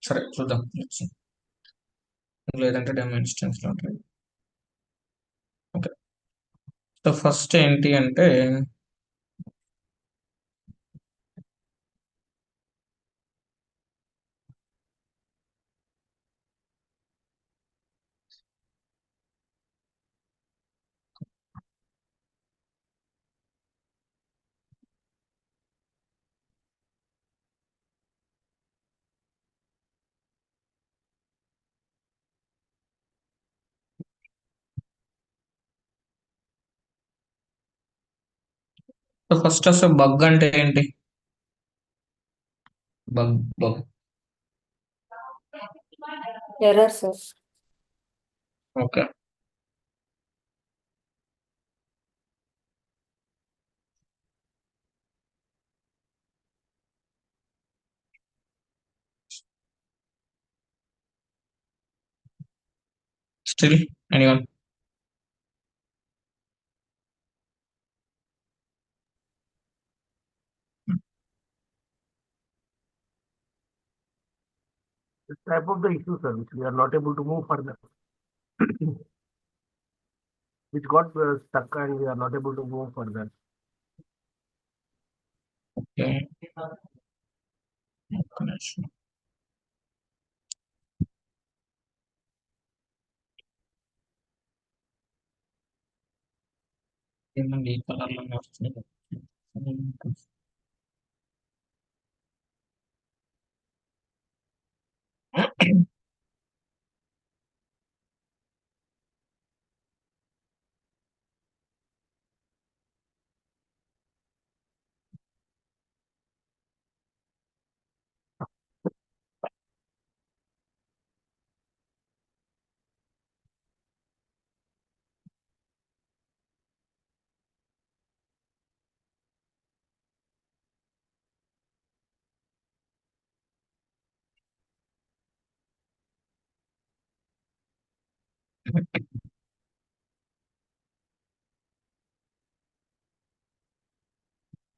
సరే చూద్దాం. లేదంటే డెమో ఇన్స్టెన్స్ లో ఉంటాయి. ఓకే. సో ఫస్ట్ ఏంటి అంటే సో ఫస్ట్ అసలు బగ్ అంటే ఏంటి? Bug. Error sir. Okay. Still anyone? The type of the issue, sir, which we are not able to move further, which got stuck and we are not able to move further. Okay. ఒక్క నిమిషం. ఏమండి ఈ colour లోనే వస్తుంది?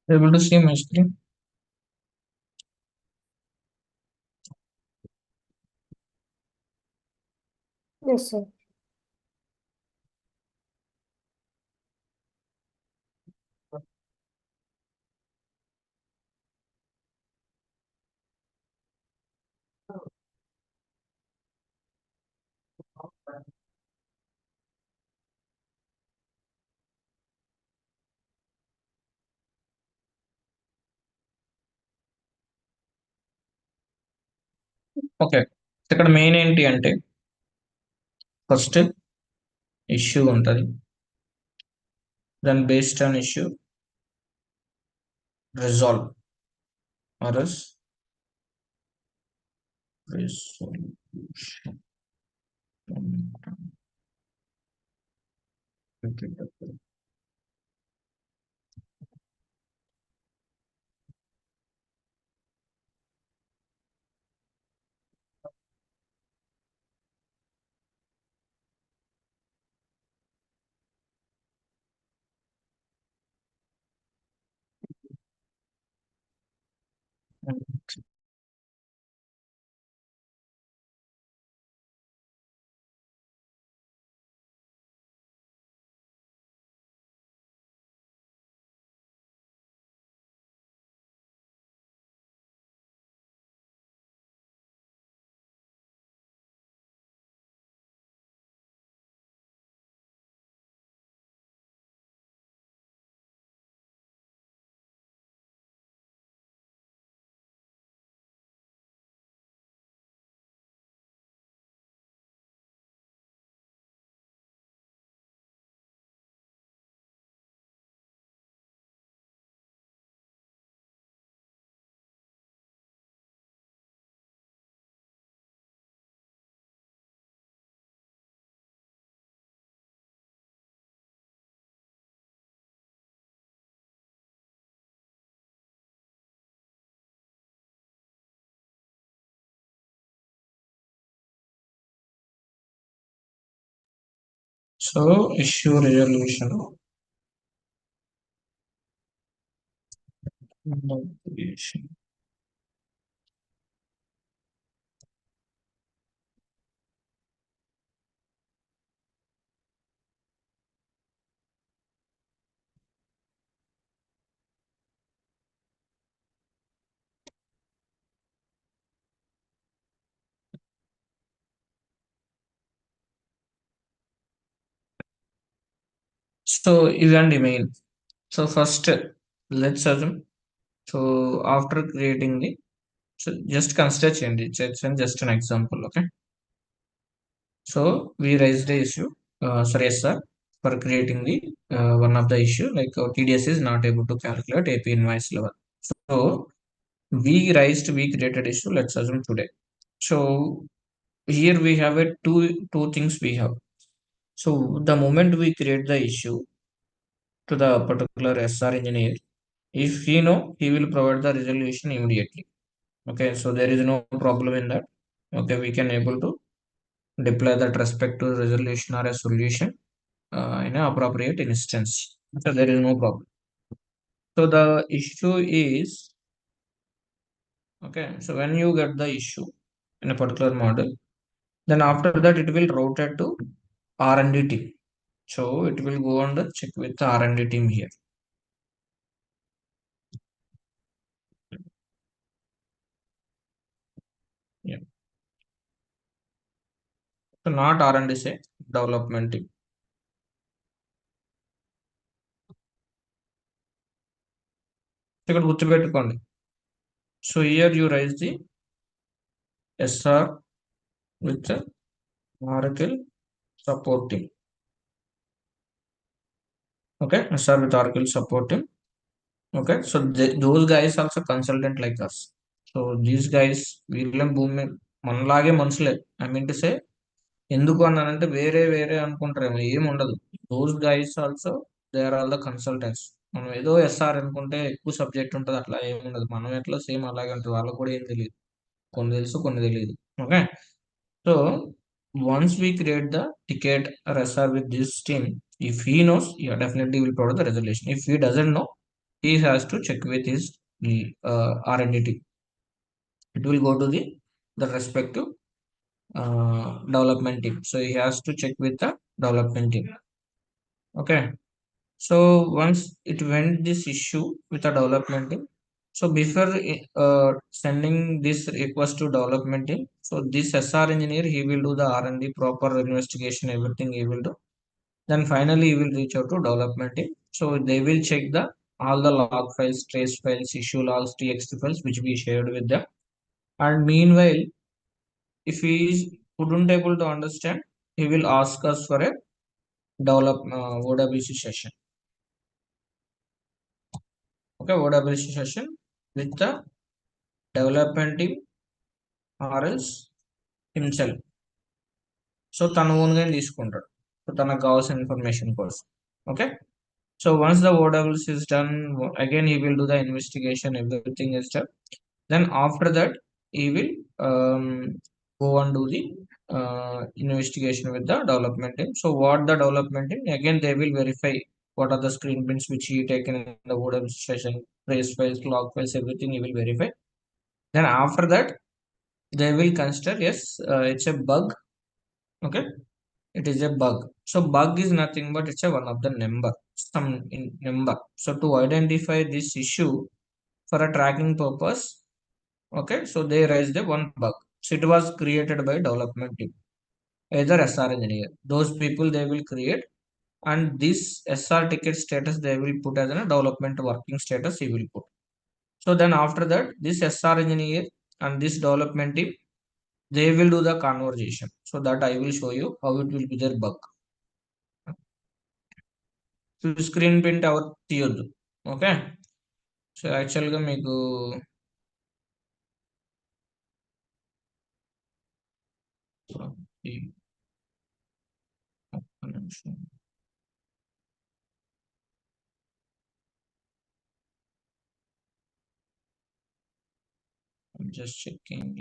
Able to see my screen? Yes, sir. Okay. ఇక్కడ main ఏంటి అంటే first issue ఉంటుంది, దాని based on issue resolve RS resolution. So issue resolution. So ఇదండి main. So first let's assume. So after creating the, so just consider చేయండి, just an example. Okay, so we raised the issue, sorry, yes sir, for creating the one of the issue like TDS is not able to calculate AP invoice level. So we created issue, let's assume today. So here we have a two things we have. So the moment we create the issue to the particular SR engineer, if he know, he will provide the resolution immediately. Okay, so there is no problem in that. Okay, we can able to deploy that respect to resolution or a solution in an appropriate instance. So there is no problem. So the issue is, okay, so when you get the issue in a particular model, then after that it will route it to R&D team. So it will go on the check with the R&D team here. Yeah. So not R&D, say development team. ఇక్కడ గుర్తుపెట్టుకోండి. So here you raise the SR with the Oracle support team. Okay, SR with Oracle support team. Okay, so those guys also consultant like us. So these guys వీళ్ళం భూమి మనలాగే మనుషులే. I mean to say, ఎందుకు అన్నానంటే వేరే వేరే అనుకుంటారేమో, ఏం ఉండదు. Those guys also they are all the consultants. మనం ఏదో ఎస్ఆర్ అనుకుంటే ఎక్కువ సబ్జెక్ట్ ఉంటుంది, అట్లా ఏమి ఉండదు. మనం ఎట్లా సేమ్ అలాగే ఉంటుంది, వాళ్ళకు కూడా ఏం తెలియదు. కొన్ని తెలుసు, కొన్ని తెలియదు. Okay, so once we create the ticket or SR with this team, if he knows, definitely will provide the resolution. If he doesn't know, he has to check with his R&D team. It will go to the respective development team. So he has to check with the development team. Okay. So once it went this issue with the development team, so before sending this request to development team, so this SR engineer, he will do the R&D proper investigation, everything he will do. Then finally he will reach out to development team. So they will check the all the log files, trace files, issue logs, txt files which we shared with them. And meanwhile, if he is couldn't able to understand, he will ask us for a OWC session. Okay, OWC session with the development team or else himself. So తన ఓన్గా తీసుకుంటాడు, so తనకు కావాల్సిన information కోసం. Okay, so once the OWC is done, again he will do the investigation, everything is done. Then after that, he will go and do the investigation with the development team. So what the development team, again they will verify what are the screen prints which he taken in the OWC session, trace files, log files, everything he will verify. Then after that, they will consider, yes, it's a bug. Okay, it is a bug. So bug is nothing but it's a one of the number, some number. So to identify this issue for a tracking purpose, okay, so they raised the one bug. So it was created by development team, either SR engineer. Those people they will create, and this SR ticket status they will put as a development working status he will put. So then after that, this SR engineer and this development team, they will do the conversation. So that I will show you how it will be their bug. So screen print our తీయొద్దు. Okay, so యాక్చువల్గా మీకు ఒక్క నిమిషం. Just checking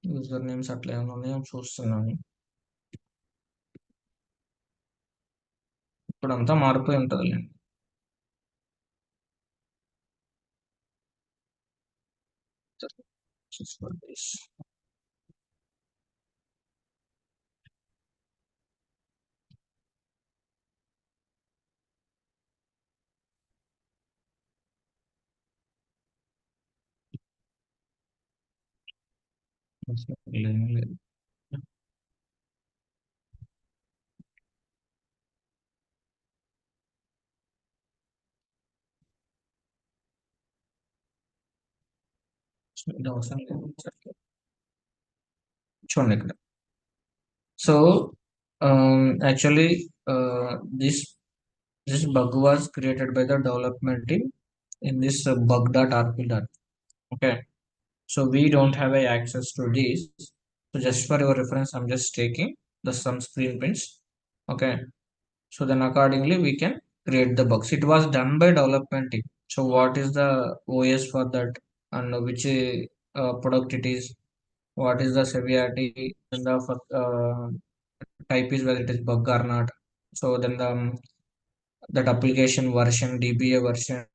user names అట్లా ఏమైనా ఉన్నాయో చూస్తున్నాను. ఇప్పుడంతా మారిపోయి ఉంటుందిలేండి. Just for this. లేదు. ఇది అవసరం లేదు. చూడండి ఇక్కడ. So actually this bug was created by the development team in this bug.rp. Okay, so we don't have a access to this. So just for your reference, I'm just taking the some screen prints. Okay, so then accordingly we can create the bugs. It was done by development team. So what is the OS for that, and which product it is, what is the severity, and the type is whether it is bug or not. So then the that application version, DBA version,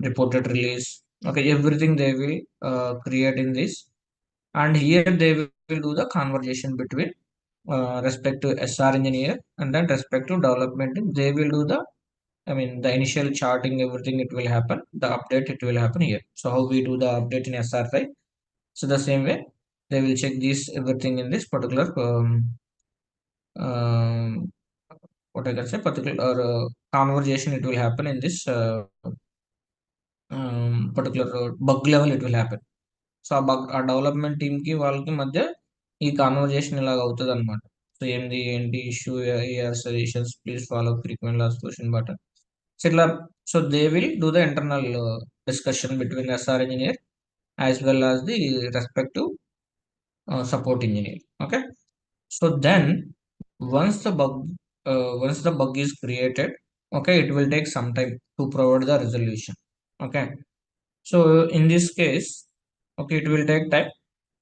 reported release. Okay, everything they will create in this, and here they will do the conversation between respect to SR engineer and then respect to development team. They will do the, I mean, the initial charting, everything it will happen. The update it will happen here. So how we do the update in SR file? So the same way they will check this everything in this particular um, what I can say particular conversation. It will happen in this particular bug level. It will happen. So ఆ bug ఆ development టీమ్కి వాళ్ళకి మధ్య ఈ conversation ఇలాగ అవుతుంది అనమాట. So ఏంటి issue, AR suggestions, please follow frequent last question button. So ఇట్లా, so they will do the internal discussion between SR engineer as well as the respective support engineer. Okay, so then once the bug once the bug is created, okay, it will take some time to provide the resolution. Okay, so in this case, okay, it will take time.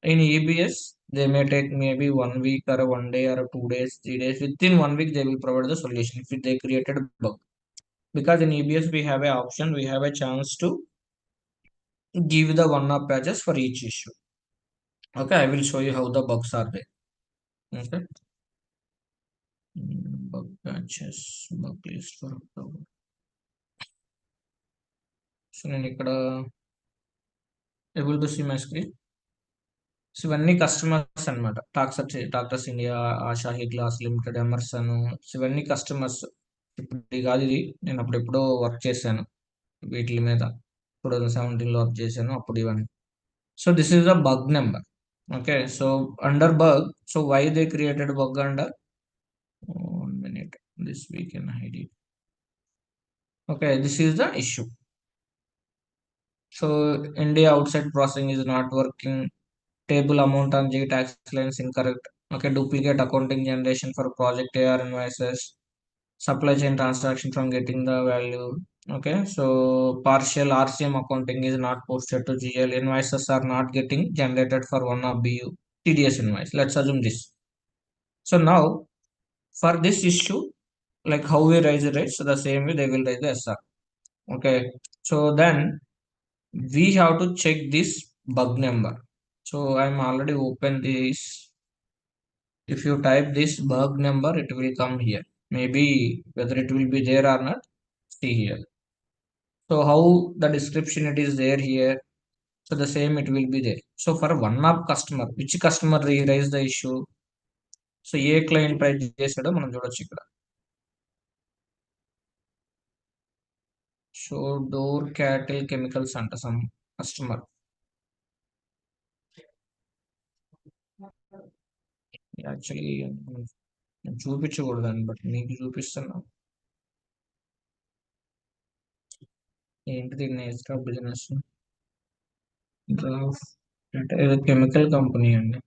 In EBS they may take maybe 1 week or 1 day or 2 days, 3 days. Within 1 week they will provide the solution if they created a bug, because in EBS we have a option, we have a chance to give the one-off patches for each issue. Okay, I will show you how the bugs are there. Okay, bug patches, bug list for October. So నేను ఇక్కడ able to see my screen. So ఇవన్నీ customers అనమాట. Tractors India, Asahi glass limited, Emerson. So ఇవన్నీ customers. ఇప్పుడు ఇది కాదు, ఇది నేను అప్పుడు ఎప్పుడో వర్క్ చేశాను వీటి మీద. 2017లో వర్క్ చేశాను అప్పుడు ఇవన్నీ. So this is the bug number. Okay, so under bug, so why they created bug under 1 minute, this we can hide it. Okay, this is the issue. So India outside processing is not working. Table amount on G tax lines incorrect. Okay, duplicate accounting generation for project AR invoices. Supply chain transaction from getting the value. Okay, so partial RCM accounting is not posted to GL. Invoices are not getting generated for one of BU TDS invoice. Let's assume this. So now for this issue, like how we raise the rate, so the same way they will raise the SR. Okay, so then we have to check this bug number. So I'm already open this. If you type this bug number, it will come here. Maybe whether it will be there or not, see here. So how the description it is there here. So the same it will be there. So for one of customer, which customer raised the issue? So ఏ client raise చేసాడో మనం చూడొచ్చు ఇక్కడ. So Dorf Ketal chemicals అంట some customer. Actually చూపించకూడదండి, but మీకు చూపిస్తున్నా. ఏంటిది నేచర్ బిజినెస్ అంటే ఏదో కెమికల్ కంపెనీ అండి.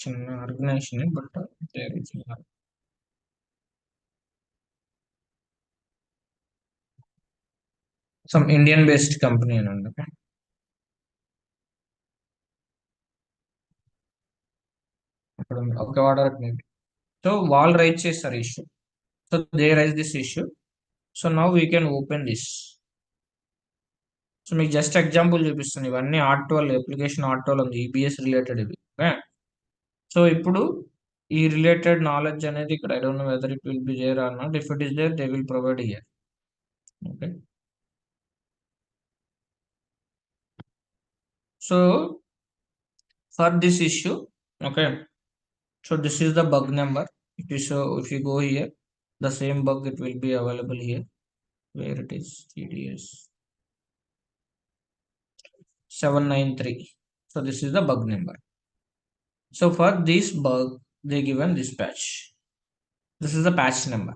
చిన్న organisation, but some Indian based company అండి. అక్కడ ఒక ఆర్డర్ మేబీ. సో వాళ్ళు రైజ్ చేస్తారు issue. So they raise this issue. So now we can open this. So మీకు జస్ట్ ఎగ్జాంపుల్ చూపిస్తుంది. ఇవన్నీ R12 అప్లికేషన్ R12 ఉంది, ఈబిఎస్ రిలేటెడ్ ఇవి. ఓకే, సో ఇప్పుడు ఈ రిలేటెడ్ నాలెడ్జ్ అనేది ఇక్కడ I don't know whether it will be there or not. If it is there they will provide here. Okay, so for this issue, okay, so this is the bug number. If you go here, the same bug it will be available here, where it is TDS. 793. So this is the bug number. So for this bug, they given this patch. This is the patch number.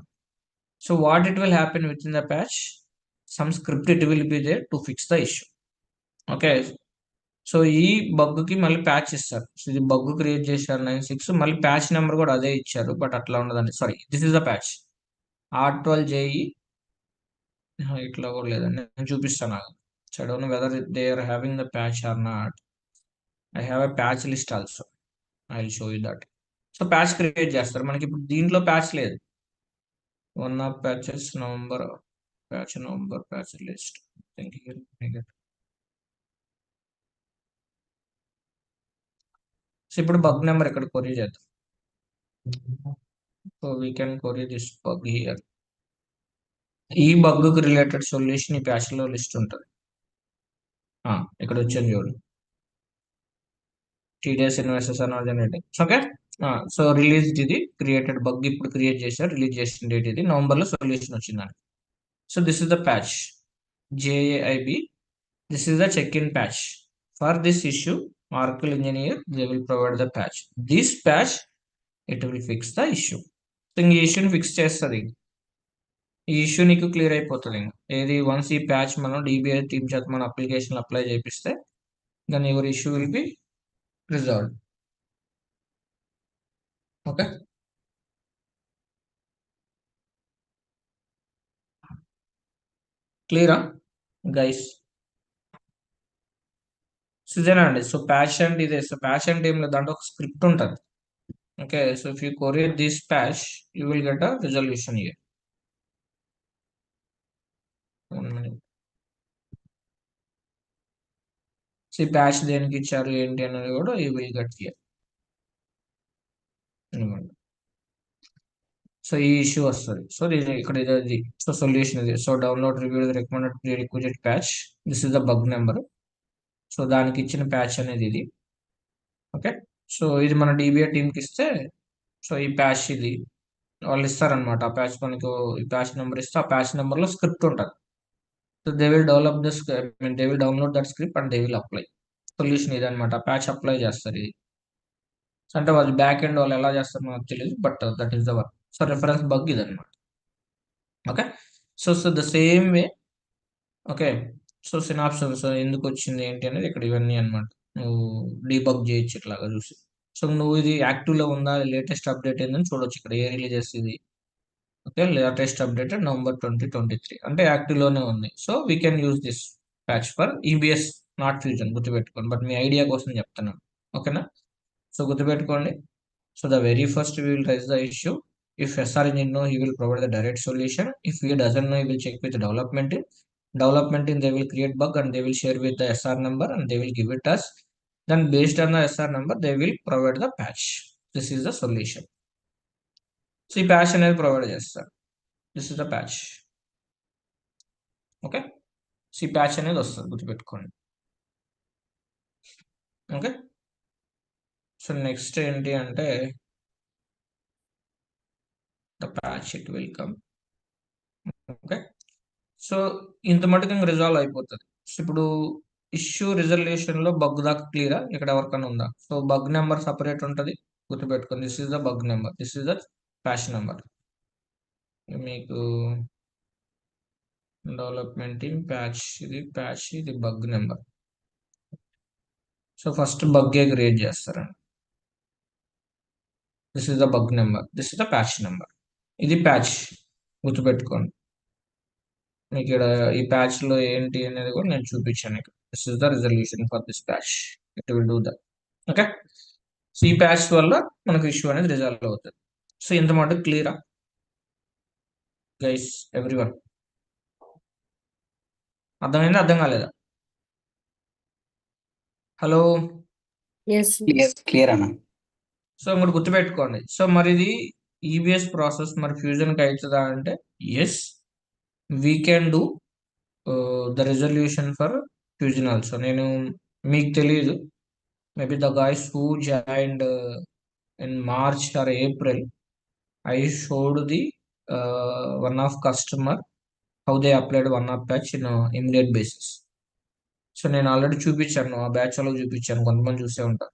So what it will happen within the patch? Some script it will be there to fix the issue. Okay, so ఈ బగ్కి మళ్ళీ patch ఇస్తారు. So ఇది bug create చేశారు 96, మళ్ళీ patch number కూడా అదే ఇచ్చారు, but అట్లా ఉండదండి. Sorry, this is the patch R12JE. ఇట్లా కూడా లేదండి, నేను చూపిస్తాను. So I don't know whether they are having the patch or not. I have a patch list also, I will show you that. So patch create చేస్తారు. మనకి ఇప్పుడు దీంట్లో patch లేదు. One of patches November, patch November, patch list. So ఇప్పుడు bug number ఇక్కడ query చేద్దాం. So we can query this bug here. ఈ bug కి రిలేటెడ్ సొల్యూషన్ ఈ ప్యాచ్ లో లిస్ట్ ఉంటుంది. ఇక్కడ వచ్చింది చూడు, టీడీఎస్ ఇన్వెస్టర్స్ అన్న జనరేటింగ్. ఓకే, సో రిలీజ్ ఇది క్రియేటెడ్ బగ్ ఇప్పుడు క్రియేట్ చేశారు. రిలీజ్ చేసిన డేట్ ఇది, నవంబర్ లో సొల్యూషన్ వచ్చిందని. So this is the patch JAIB. This is the check-in patch. For this issue, Oracle engineer, they will provide the patch. This patch, it will fix the issue. So ఈ ఇష్యూని fix చేస్తుంది. ఈ issue నీకు clear అయిపోతుంది. ఏది once ఈ patch మనం DBA team చేత మన అప్లికేషన్ అప్లై చేపిస్తే దాని your issue will be resolve. Okay, క్లియరా గైస్? ఇదేనండి. సో ప్యాచ్ అంటే ఇదే. సో ప్యాచ్ అంటే ఏం లేదు, దాంట్లో ఒక స్క్రిప్ట్ ఉంటుంది. Okay, so if you కొరీ this patch you will get a resolution here. 1 minute. So ఈ ప్యాచ్ దేనికి ఇచ్చారు ఏంటి అనేది కూడా you will get here. So ఈ ఇష్యూ వస్తుంది. సో ఇక్కడ ఇది. సో సొల్యూషన్ ఇది. So download review recommended pre requisite patch. This is the bug number. So దానికి ఇచ్చిన ప్యాచ్ అనేది ఇది. ఓకే, సో ఇది మన DBA టీంకి ఇస్తే, సో ఈ ప్యాచ్ ఇది వాళ్ళు ఇస్తారనమాట. ఆ ప్యాచ్ మనకు ఈ ప్యాచ్ నెంబర్ ఇస్తే, ఆ ప్యాచ్ నెంబర్లో స్క్రిప్ట్ ఉంటుంది. So they will develop the they will download that script and they will apply. Solution ఇది అనమాట. ప్యాచ్ అప్లై చేస్తారు ఇది. అంటే వాళ్ళు బ్యాక్ ఎండ్ వాళ్ళు ఎలా చేస్తారు మనకు తెలియదు, but that is the work. So reference bug ఇది అనమాట. Okay, so the same way. Okay, so సినాప్సన్స్ ఎందుకు వచ్చింది ఏంటి అనేది ఇక్కడ ఇవన్నీ అనమాట. నువ్వు డీబగ్ చేయొచ్చు ఇట్లాగా చూసి. సో నువ్వు ఇది యాక్టివ్లో ఉందా, లేటెస్ట్ అప్డేట్ ఏందని చూడొచ్చు. ఇక్కడ ఏ రిలీజెస్ ఇది. ఓకే, లేటెస్ట్ అప్డేట్ November 2023 అంటే యాక్టివ్లోనే ఉంది. So we can use this patch for EBS not fusion. గుర్తుపెట్టుకోండి, బట్ మీ ఐడియా కోసం చెప్తున్నాను. ఓకేనా? సో గుర్తుపెట్టుకోండి. So the very first we will raise the issue. If SR engineer know, he will provide the direct solution. If he doesn't know, he will check with the development team. Development team, they will create bug and they will share with the SR number and they will give it us. Then based on the SR number, they will provide the patch. This is the solution. So ఈ patch అనేది provide చేస్తారు. This is the patch. Okay, so ఈ patch అనేది వస్తుంది, గుర్తుపెట్టుకోండి. Okay, so next ఏంటి అంటే the patch it will come. Okay, so ఇంత మటుకు ఇంకా రిజాల్వ్ అయిపోతుంది. సో ఇప్పుడు ఇష్యూ రిజల్యూషన్ లో బగ్ దాకా క్లియరా? ఇక్కడ ఎవరికైనా ఉందా? సో బగ్ నెంబర్ సపరేట్ ఉంటుంది, గుర్తుపెట్టుకోండి. This is the bug number, this is the patch number. మీకు డెవలప్మెంట్ టీమ్ ప్యాచ్, ఇది బగ్ నెంబర్. సో ఫస్ట్ బగ్గే క్రియేట్ చేస్తారండి. This is the bug number, this is the patch number. ఇది patch, గుర్తుపెట్టుకోండి. మీకు ఇక్కడ ఈ ప్యాచ్ లో ఏంటి అనేది కూడా నేను చూపించాను. This is the resolution for this patch. It will do that. Okay, so ఈ ప్యాచ్ వల్ల మనకు ఇష్యూ అనేది రిజాల్వ్ అవుతుంది. సో ఇంత మాట క్లియరా గైస్? ఎవ్రీవన్ అర్థమైందా, అర్థం కాలేదా? హలో, ఎస్ క్లియర్ అన్న. సో ఇంకోటి గుర్తుపెట్టుకోండి. సో మరి ఇది EBS ప్రాసెస్ మరి ఫ్యూజన్కి అవుతుందా అంటే yes, we can do the resolution for fusion also. నేను మీకు తెలియదు, maybe the guys who joined in March or April, I showed the one of customer how they applied one of patch in immediate basis. So నేను already చూపించాను, ఆ batch వాళ్ళకి చూపించాను, కొంతమంది చూసే ఉంటారు.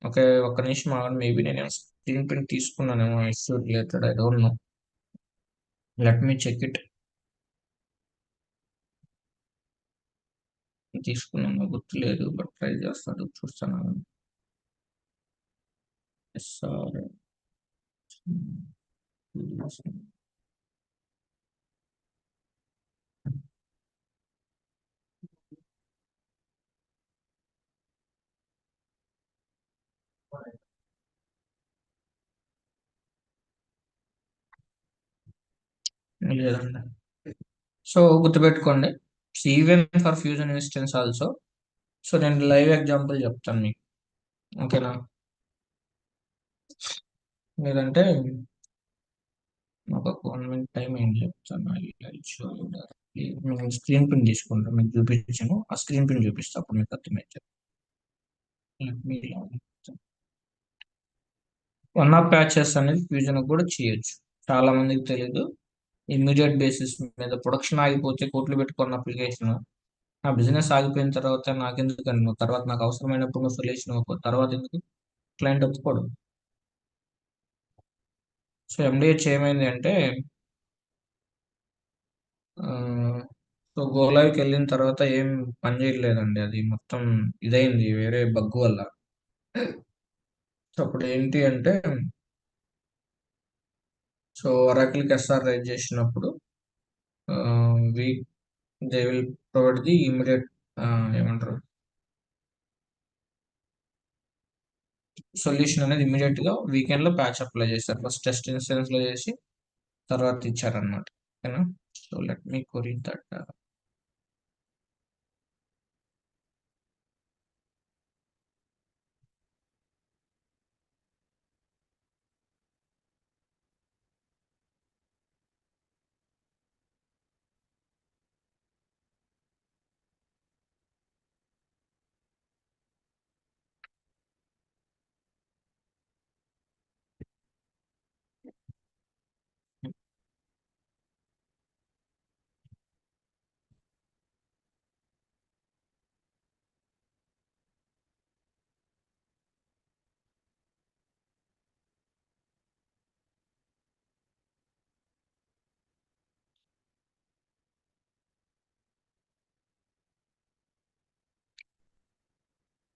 ఓకే, ఒక్క నిమిషం ఆగండి, మేబీ నేను స్క్రీన్ ప్రింట్ తీసుకున్నానేమో issue related, I don't know, let me check it. తీసుకున్నాను గుర్తులేదు, బట్ ట్రై చేస్తాడు, చూస్తాను. ఎస్ఆర్ లేదండి. సో గుర్తుపెట్టుకోండి, even for fusion instance also. So నేను లైవ్ ఎగ్జాంపుల్ చెప్తాను మీకు, ఓకేనా? లేదంటే నాకు ఒక 1 minute టైం ఏం చెప్తాను. నేను స్క్రీన్ ప్రింట్ తీసుకుంటాను, మీకు చూపించాను, ఆ స్క్రీన్ ప్రింట్ చూపిస్తాను, అప్పుడు మీకు అర్థమైతే. వన్ ఆఫ్ ప్యాచెస్ అనేది ఫ్యూజన్ కూడా చేయొచ్చు, చాలా మందికి తెలియదు. ఇమ్మీడియట్ బేసిస్ మీద ప్రొడక్షన్ ఆగిపోతే కోట్లు పెట్టుకున్న అప్లికేషన్, ఆ బిజినెస్ ఆగిపోయిన తర్వాత నాకెందుకు, నువ్వు తర్వాత నాకు అవసరమైనప్పుడు నువ్వు సొల్యూషన్ ఇవ్వకు, తర్వాత ఎందుకు, క్లయింట్ ఒప్పుకోడు. సో ఎండిహెచ్ ఏమైంది అంటే, సో గోలావికి వెళ్ళిన తర్వాత ఏం పని చేయలేదండి, అది మొత్తం ఇదైంది వేరే బగ్ వల్ల. సో అప్పుడు ఏంటి అంటే, సో ఒరాకిల్కి ఎస్ఆర్ రైజ్ చేసినప్పుడు we they will provide the immediate, ఏమంటారు, సొల్యూషన్ అనేది ఇమీడియట్ గా వీకెండ్ లో ప్యాచ్ అప్లై చేస్తారు. ఫస్ట్ టెస్ట్ ఇన్స్టెన్స్ లో చేసి తర్వాత ఇచ్చారనమాట, ఓకేనా? So let me query that.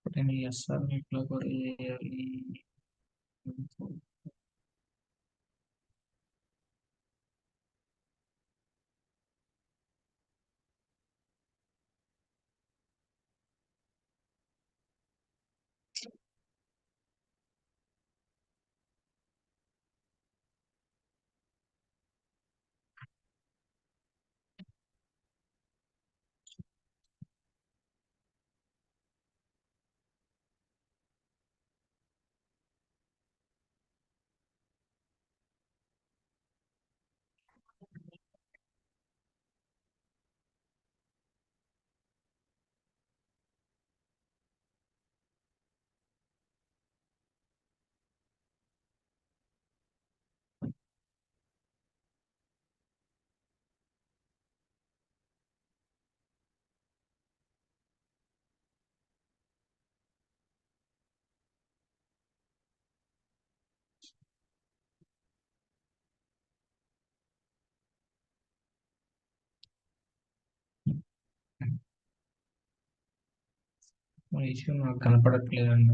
నేను ఎస్ఆర్ ఇట్లా కొరీ చేయాలి. ఇష్యూ నాకు కనపడట్లేదండి.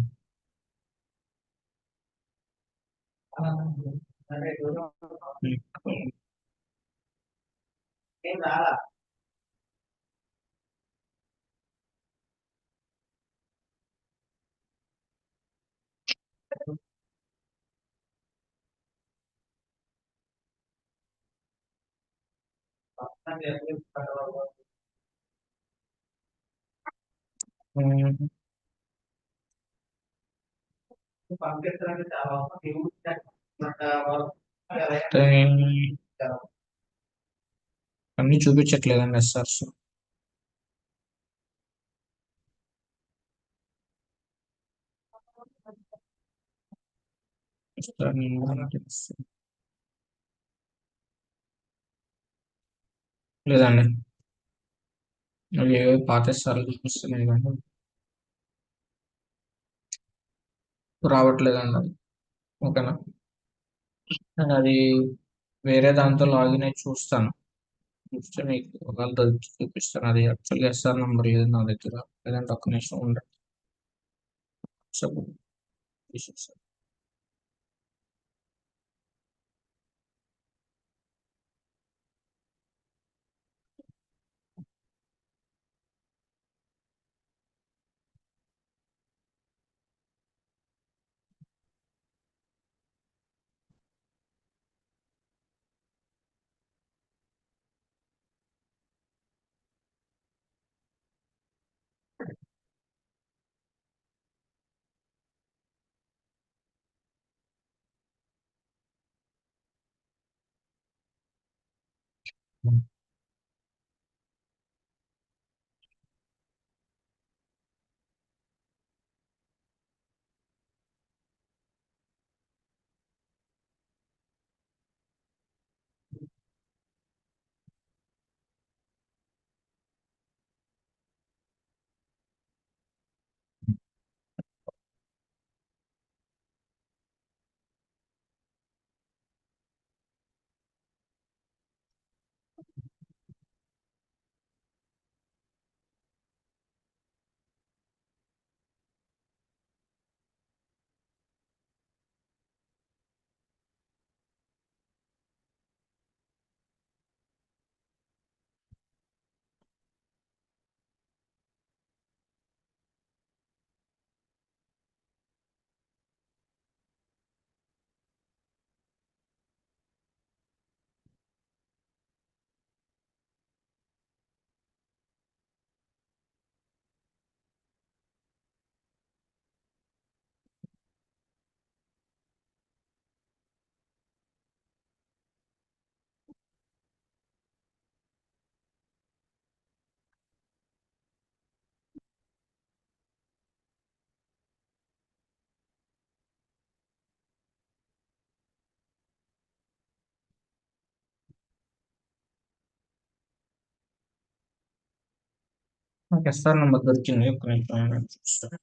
అన్ని చూపించట్లేదండి ఎస్ఆర్స్. లేదండి, అవి ఏవో పాత సార్లు చూపిస్తున్నాయి కానీ రావట్లేదండి అది. ఓకేనా, నేను అది వేరే దాంతో లాగిన్ అయి చూస్తాను. చూస్తే మీకు ఒకవేళ దొరికి చూపిస్తాను. అది యాక్చువల్గా ఎస్ఆర్ నెంబర్ లేదు నా దగ్గర. లేదంటే ఒక్క నిమిషం ఉండదు. చెప్పు తీసేస్తాను. నాకు ఎస్ఆర్ నెంబర్ దొరికింది. ఒక్క నిమిషం నేను చూస్తాను.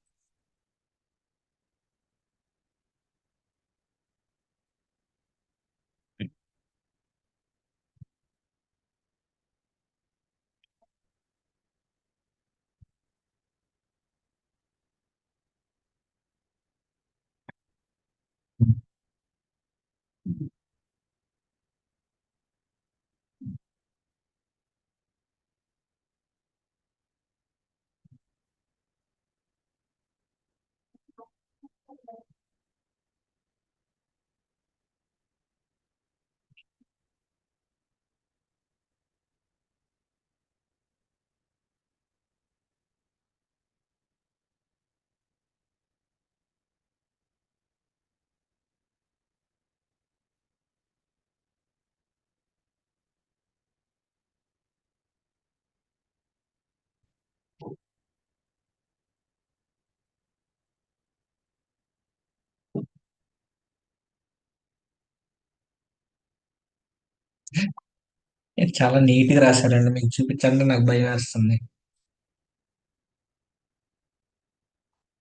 ఇది చాలా నీట్ గా రాశారండి. మీకు చూపించాలంటే నాకు భయం వేస్తుంది.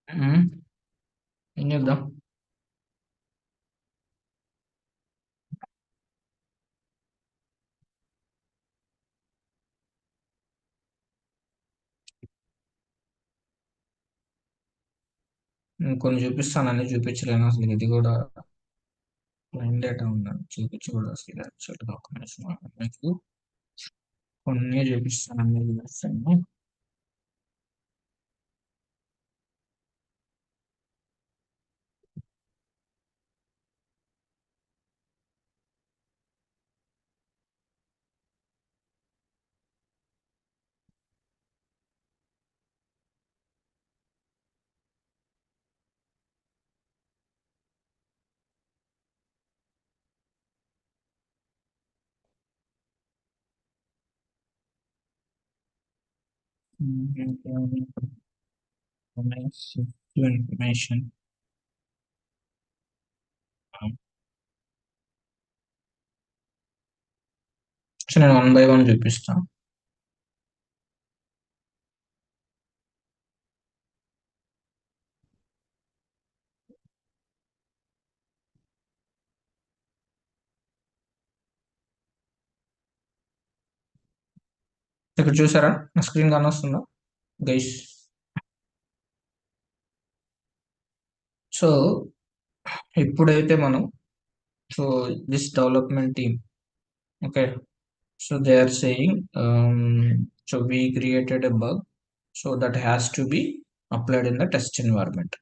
ఉమ్, ఏం చేద్దాం. నేను కొన్ని చూపిస్తాను, అన్ని చూపించలేను. అసలు ఇది కూడా లైన్ డేటా ఉందని చూపించి కూడా అసలు యాక్చువల్గా ఒక నిమిషం మీకు కొన్ని చూపిస్తాను, అన్ని చూపిస్తాను. ఇన్ఫర్మేషన్. సో నేను వన్ బై వన్ చూపిస్తాను. ఇక్కడ చూసారా నా స్క్రీన్ కానొస్తుందా గైస్? సో ఇప్పుడైతే మనం so this development team, okay, so they are saying so we created a bug so that has to be applied in the test environment.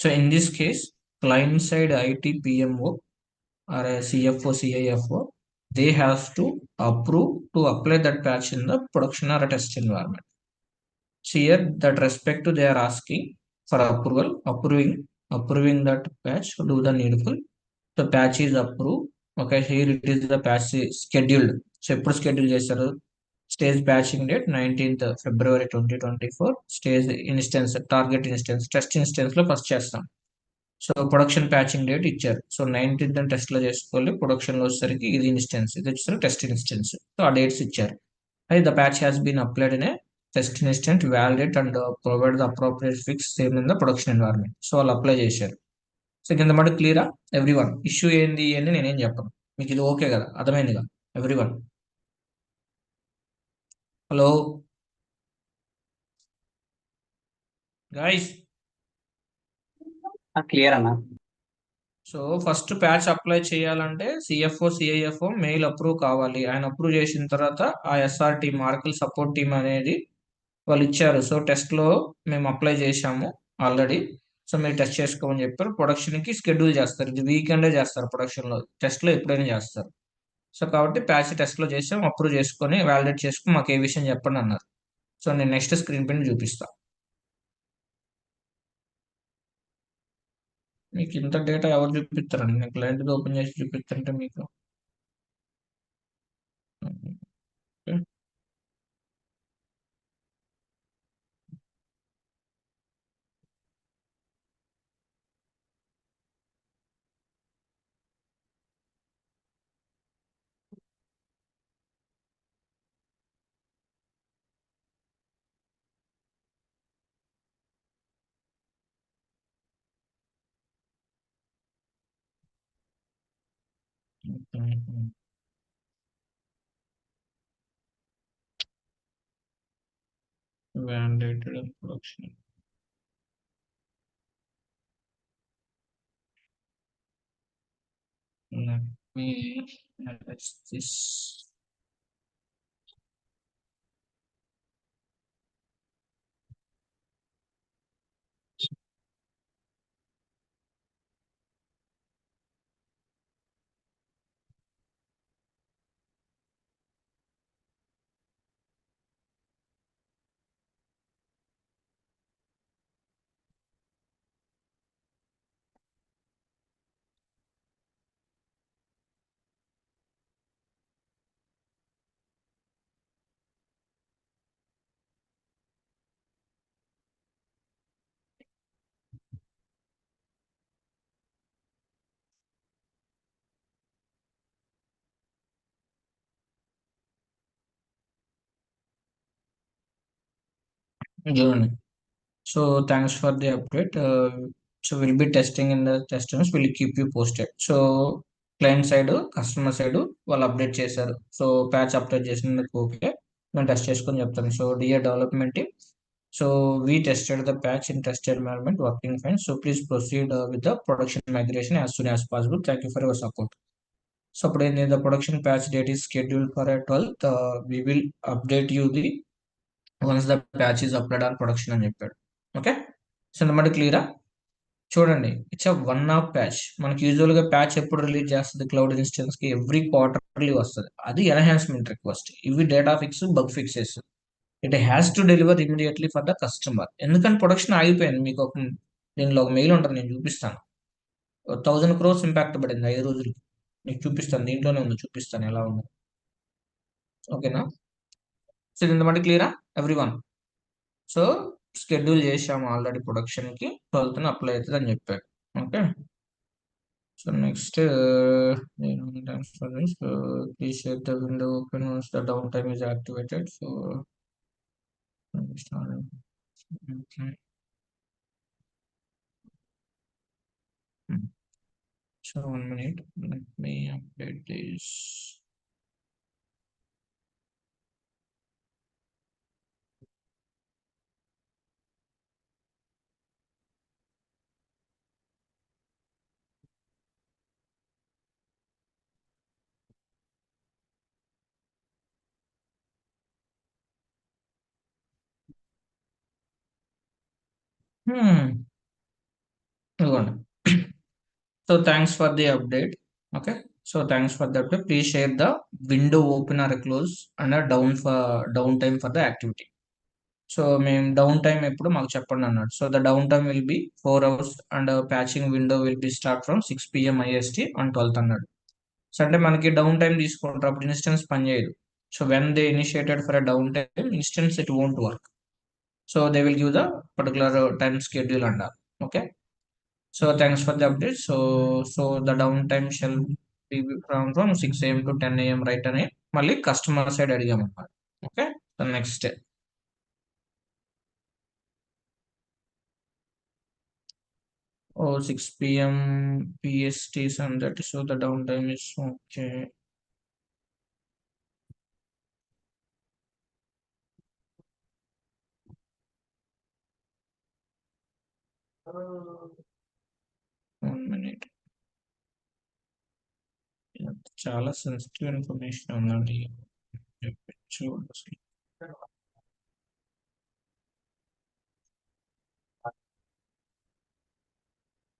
So in this case, client side IT PMO or a CFO CIFO, they have to approve to apply that patch in the production or a test environment. So here that respect to they are asking for approval, approving that patch, do the needful. The patch is approved. Okay, here it is the patch scheduled. So ఎప్పుడు schedule చేశారు? Stage patching date 19th February 2024. Stage instance target instance test instance లో first చేస్తాం. So production patching date ఇచ్చారు. So 19th test లో చేసుకోవాలి. Production లో వచ్చేసరికి ఇది ఇన్స్టెన్స్, ఇది వచ్చేసరికి టెస్ట్ ఇన్స్టెన్స్. సో ఆ డేట్స్ ఇచ్చారు. అయితే the patch has been applied in a test instant, validate and provide the appropriate fix same in the production environment. So వాళ్ళు అప్లై చేశారు. సో కింద మాట క్లియరా ఎవ్రీ వన్? ఇష్యూ ఏంది అని నేనేం చెప్పను, మీకు ఇది ఓకే కదా, అర్థమైందిగా everyone? Hello guys? Clear అన్న. సో ఫస్ట్ ప్యాచ్ అప్లై చేయాలంటే సిఎఫ్ఓ సిఐఎఫ్ఓ మెయిల్ అప్రూవ్ కావాలి. ఆయన అప్రూవ్ చేసిన తర్వాత ఆ SR team, Oracle support team అనేది వాళ్ళు ఇచ్చారు. సో టెస్ట్ లో మేము అప్లై చేశాము ఆల్రెడీ, సో మీరు టెస్ట్ చేసుకోమని చెప్పారు. ప్రొడక్షన్ కి షెడ్యూల్ చేస్తారు, ఇది వీకెండే చేస్తారు, ప్రొడక్షన్ లో టెస్ట్ లో ఎప్పుడైనా చేస్తారు. సో కాబట్టి ప్యాచ్ టెస్ట్ లో చేసాం, అప్రూవ్ చేసుకొని వ్యాలిడేట్ చేసుకుని మాకు ఏ విషయం చెప్పండి అన్నారు. సో నేను నెక్స్ట్ స్క్రీన్ పైన చూపిస్తా. మీకు ఇంత డేటా ఎవరు చూపిస్తారండి? నేను క్లయింట్ ఓపెన్ చేసి చూపిస్తుంటే మీకు validated production. Let me attach this. Journey. So thanks for the update. So we'll be testing in the test rooms. We'll keep you posted. So client side, customer side వాళ్ళు update చేశారు. So patch update చేసినందుకు okay, మేము test చేసుకొని చెప్తాను. So dear development team, so we tested the patch in test environment working fine. So please proceed with the production migration as soon as possible. Thank you for your support. So the production patch date is scheduled for a 12th. We will update you the once the patch is applied on production అని చెప్పాడు. Okay, so అన్నమాట క్లియరా? చూడండి, it's one of patch. మనకి usual గా patch ఎప్పుడు release చేస్తుంది? Cloud instance కి ఎవ్రీ క్వార్టర్లీ వస్తుంది. అది ఎన్హాన్స్మెంట్ రిక్వెస్ట్. ఇవి data fix, bug fixes. It has to deliver immediately for the customer. ఎందుకంటే ప్రొడక్షన్ ఆగిపోయింది. మీకు ఒక దీనిలో ఒక మెయిల్ ఉంటుంది, నేను చూపిస్తాను. 1000 crores ఇంపాక్ట్ పడింది 5 రోజులకి. మీకు చూపిస్తాను, దీంట్లోనే ఉంది, చూపిస్తాను ఎలా ఉంది. ఓకేనా? సో ఇది ఇంతమంది క్లియరా ఎవ్రీ వన్? సో షెడ్యూల్ చేసాము ఆల్రెడీ, ప్రొడక్షన్ కి 12th అప్లై అవుతుంది అని చెప్పాడు. Okay, so next please share the window open once the down time is activated. So so 1 minute, let me update this. ఇదిగోండి. So thanks for the update. Okay, so thanks for the update. Please share the window open or close and downtime for the activity. So మేము downtime ఎప్పుడు మాకు చెప్పండి అన్నాడు. So the down time will be 4 hours and patching window will be start from 6 PM IST on 12th అన్నాడు. So అంటే మనకి down time తీసుకుంటారు, అప్పుడు ఇన్స్టెన్స్ పనిచేయదు. So when they initiated for a down time instance it won't work. So they will give the particular time schedule అన్నారు. Okay, so thanks for the update. So the down time shall be from 6 AM to 10 AM right అని మళ్ళీ customer side అడిగామన్నమాట. Okay, so next 6 PM PST and that, so the downtime is okay. One minute. చాలా sensitive information ఉందండి. చూడండి అసలు.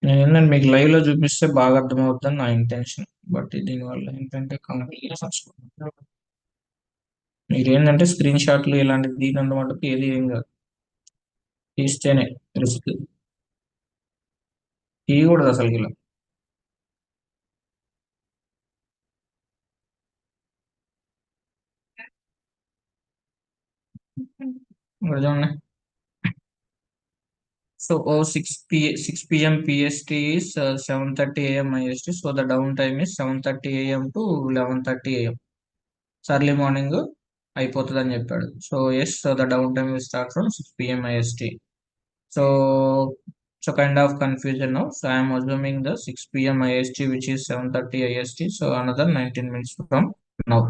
నేను ఏంటంటే మీకు లైవ్ లో చూపిస్తే బాగా అర్థమవుతుంది నా ఇంటెన్షన్, బట్ దీనివల్ల ఏంటంటే కాంప్లికేషన్స్. మీరు ఏంటంటే స్క్రీన్ షాట్లు ఇలాంటివి దీని మటుకు ఏది ఏం కాదు, తీస్తేనే రిస్క్. తీయకూడదు అసలు ఇలా. ఇక్కడ చూడండి. So 6 PM PST is 7:30 AM IST. So the downtime is 7:30 AM to 11:30 AM. Early morning అయిపోతుంది అని చెప్పాడు. So yes, so the down time will start from 6 PM IST. So so kind of confusion now. So I'm assuming the 6 PM IST which is 7:30 IST. So another 19 minutes from now.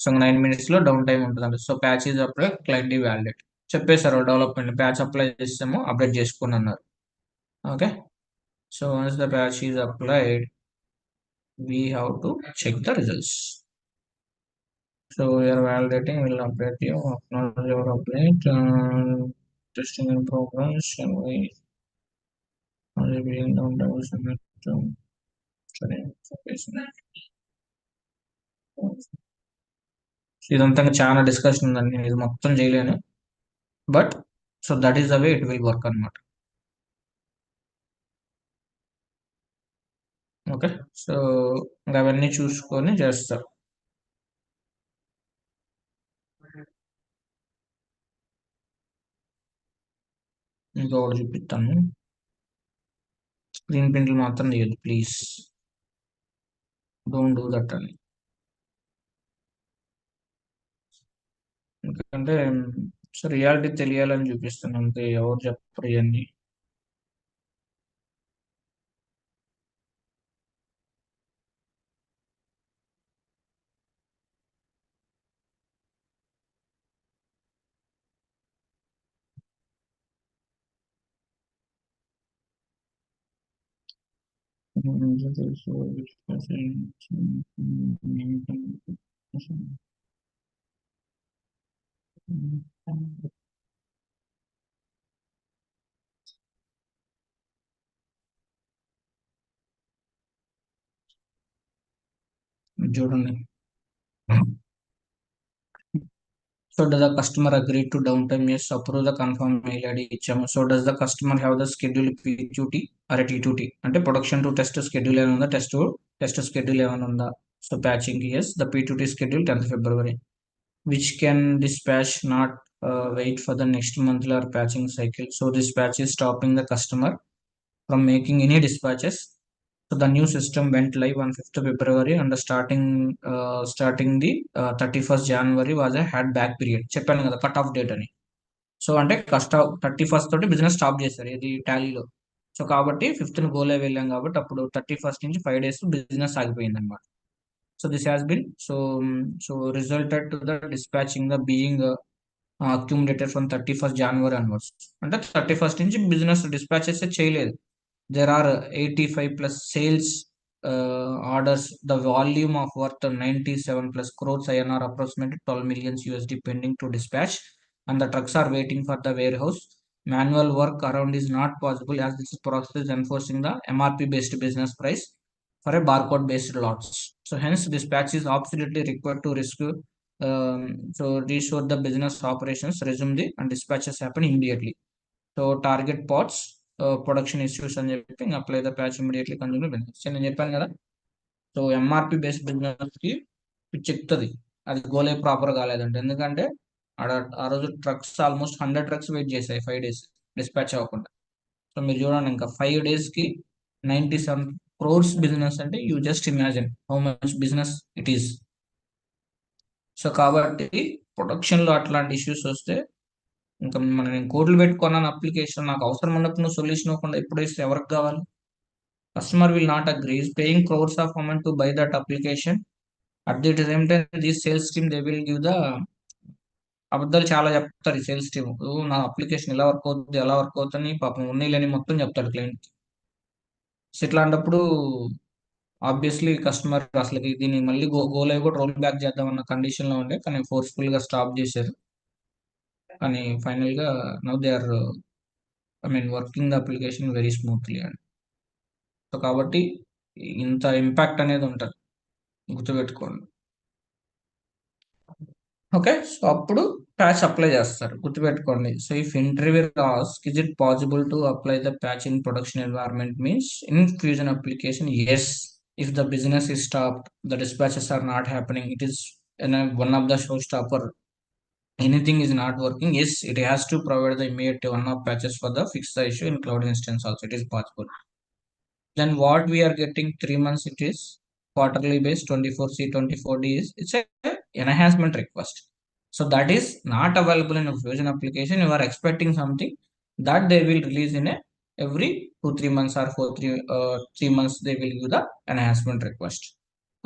So 9 minutes లో downtime ఉంటుందండి. So patch is apply client validate చెప్పేశారు. Development patch apply చేస్తాము, update చేసుకుని అన్నారు. Okay, so once the patch is applied, we have to check the results. So we are validating, will update you, acknowledge your update, testing in progress, and we are being down to submit to ఇదంతా చాలా discussion ఉందండి, ఇది మొత్తం చేయలేను, but so that is the way it will work అనమాట. Okay, so ఇంకా అవన్నీ చూసుకొని చేస్తారు. ఇంకొకటి చూపిస్తాను, స్క్రీన్ ప్రింట్లు మాత్రం తీయదు ప్లీజ్, డోంట్ డూ దట్ అని. ఎందుకంటే సో రియాలిటీ తెలియాలని చూపిస్తాను అంతే, ఎవరు చెప్పరు ఇవన్నీ. చూడండి. So does the customer agree to downtime? Yes, approve the confirm mail ID ఇచ్చాము. So does the customer have the schedule P2T or a T2T? అంటే ప్రొడక్షన్ టు టెస్ట్ స్కెడ్యూల్ ఏమైనా ఉందా, టెస్ట్ స్కెడ్యూల్ ఏమైనా ఉందా? So patching yes, the P2T schedule 10th February, which can dispatch not wait for the next monthly or patching cycle. So this patch is stopping the customer from making any dispatches. So the new system went live on 5th February and starting the 31st January was a had back period. చెప్పాను కదా cut off date అని. So అంటే 31st తోటి business stop చేశారు ఇది టాలీలో. So కాబట్టి 5th go live వెళ్ళాం కాబట్టి అప్పుడు 31st నుంచి 5 days బిజినెస్ ఆగిపోయింది అనమాట. So this has been so resulted to the dispatching the being accumulated from 31st January onwards. అంటే 31st నుంచి బిజినెస్ డిస్పాచెస్ చేయలేదు. There are 85 plus sales orders, the volume of worth 97 plus crores INR, approximately 12 million USD pending to dispatch, and the trucks are waiting for the warehouse. Manual work around is not possible as this process is enforcing the MRP based business price for a barcode based lots. So hence dispatch is absolutely required to rescue so restore the business operations, resume the and dispatches happen immediately. So target pots production issues అని చెప్పి ఇంకా apply the patch immediately consumer benefits నేను చెప్పాను కదా. So MRP based business కి చెప్తుంది అది గోలే proper కాలేదంటే, ఎందుకంటే ఆడ ఆ రోజు ట్రక్స్ ఆల్మోస్ట్ 100 ట్రక్స్ వెయిట్ చేశాయి 5 days డిస్పాచ్ అవ్వకుండా. సో మీరు చూడండి ఇంకా 5 days కి 97 crores బిజినెస్ అంటే you just imagine how much business it is. So కాబట్టి ప్రొడక్షన్ లో అట్లాంటి ఇష్యూస్ వస్తే ఇంకా నేను కోట్లు పెట్టుకున్నాను అప్లికేషన్, నాకు అవసరం ఉన్నప్పుడు నువ్వు సొల్యూషన్ ఇవ్వకుండా ఎప్పుడు ఇస్తే ఎవరికి కావాలి? Customer will not agree, paying crores of amount to buy that application. At the same time this sales team they will give the అబద్ధాలు చాలా చెప్తారు. ఈ సేల్స్ టీమ్ నా అప్లికేషన్ ఇలా వర్క్ అవుతుంది ఎలా వర్క్ అవుతుంది పాపం ఉన్నీళ్ళని మొత్తం చెప్తాడు క్లయింట్. సో ఇట్లాంటప్పుడు ఆబ్వియస్లీ కస్టమర్ అసలు దీన్ని మళ్ళీ గోలై కూడా రోల్ బ్యాక్ చేద్దాం అన్న కండిషన్ లో ఉండే, కానీ ఫోర్స్ఫుల్ గా స్టాప్ చేశారు. కానీ ఫైనల్ గా now they are working the application very smoothly and. So కాబట్టి ఇంత ఇంపాక్ట్ అనేది ఉంటుంది, గుర్తుపెట్టుకోండి. ఓకే, సో అప్పుడు ప్యాచ్ అప్లై చేస్తారు, గుర్తుపెట్టుకోండి. So if interview ask is it possible to apply the patch in production environment means in fusion application, yes. If the business is stopped, the dispatches are not happening, it is one of the showstopper, anything is not working, yes, it has to provide the immediate one-off patches for the fix the issue in cloud instance also, it is possible. Then what we are getting 3 months, it is quarterly based 24C 24D is it's a enhancement request. So that is not available in a Fusion application. You are expecting something that they will release in a every 2-3 months or 3 months they will give the enhancement request.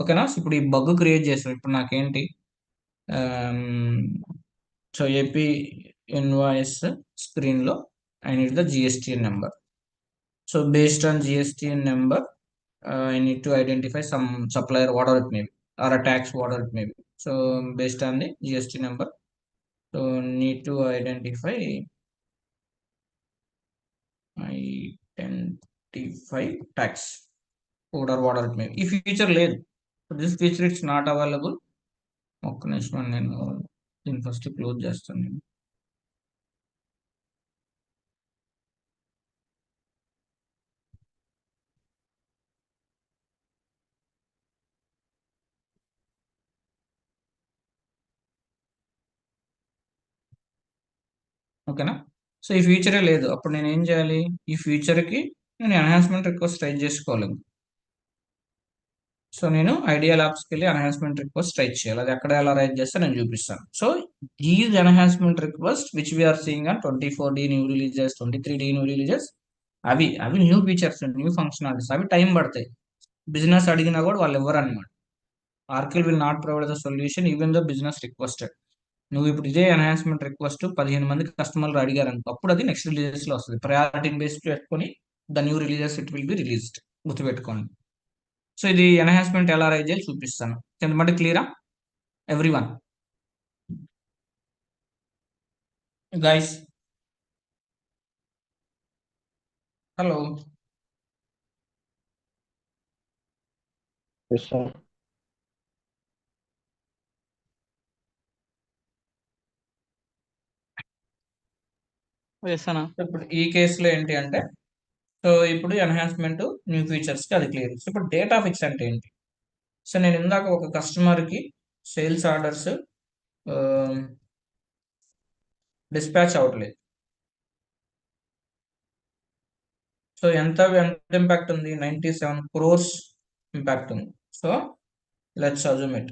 ఓకేనా? ఇప్పుడు ఈ bug create చేస్తాం. ఇప్పుడు నాకేంటి so AP invoice స్క్రీన్లో I need the GSTN number. So based on GSTN number I need to identify some supplier, whatever it may be, or a tax, whatever it may be. So based on the GST number, so need to identify tax or whatever it may be. If feature లేదు, so this feature it's not available. ఒక్క నిమిషం నేను దీన్ని first close చేస్తాను నేను. ఓకేనా? So ఈ ఫీచరే లేదు, అప్పుడు నేను ఏం చేయాలి? ఈ ఫీచర్కి నేను ఎన్హాన్స్మెంట్ రిక్వెస్ట్ రైట్ చేసుకోవాలి. సో నేను ఐడియా ల్యాబ్స్కి వెళ్ళి ఎన్హాన్స్మెంట్ రిక్వెస్ట్ రైట్ చేయాలి. అది ఎక్కడ ఎలా రైట్ చేస్తే నేను చూపిస్తాను. So these enhancement request which we're seeing on 24D new releases, 23D new releases, అవి న్యూ ఫీచర్స్, న్యూ ఫంక్షనాలిటీస్, అవి టైం పడతాయి. బిజినెస్ అడిగినా కూడా వాళ్ళు ఇవ్వరు అనమాట. Oracle will not provide the solution even the business requested. నువ్వు ఇప్పుడు ఇదే ఎన్హాన్స్మెంట్ రిక్వెస్ట్ 15 మంది కస్టమర్లు అడిగారు అనుకో, అప్పుడు అది నెక్స్ట్ రిలీజెస్ లో వస్తుంది. ప్రయారిటీని బేస్ పెట్టుకొని the new releases it will be released, గుర్తుపెట్టుకోండి. సో ఇది ఎన్హాన్స్మెంట్ ఎలా రైజ్ చేయాలి చూపిస్తాను. ఎంతమంది క్లియరా everyone? Guys hello, Yes, sir. ఇప్పుడు ఈ కేసులో ఏంటి అంటే, సో ఇప్పుడు ఎన్హాన్స్మెంట్ న్యూ ఫీచర్స్ కి అది క్లియర్. సో ఇప్పుడు డేటా ఫిక్స్ అంటే ఏంటి? సో నేను ఇందాక ఒక కస్టమర్ కి సేల్స్ ఆర్డర్స్ డిస్పాచ్ అవ్వట్లేదు. సో ఎంత ఇంపాక్ట్ ఉంది? 97 crores ఇంపాక్ట్ ఉంది. So let's assume it.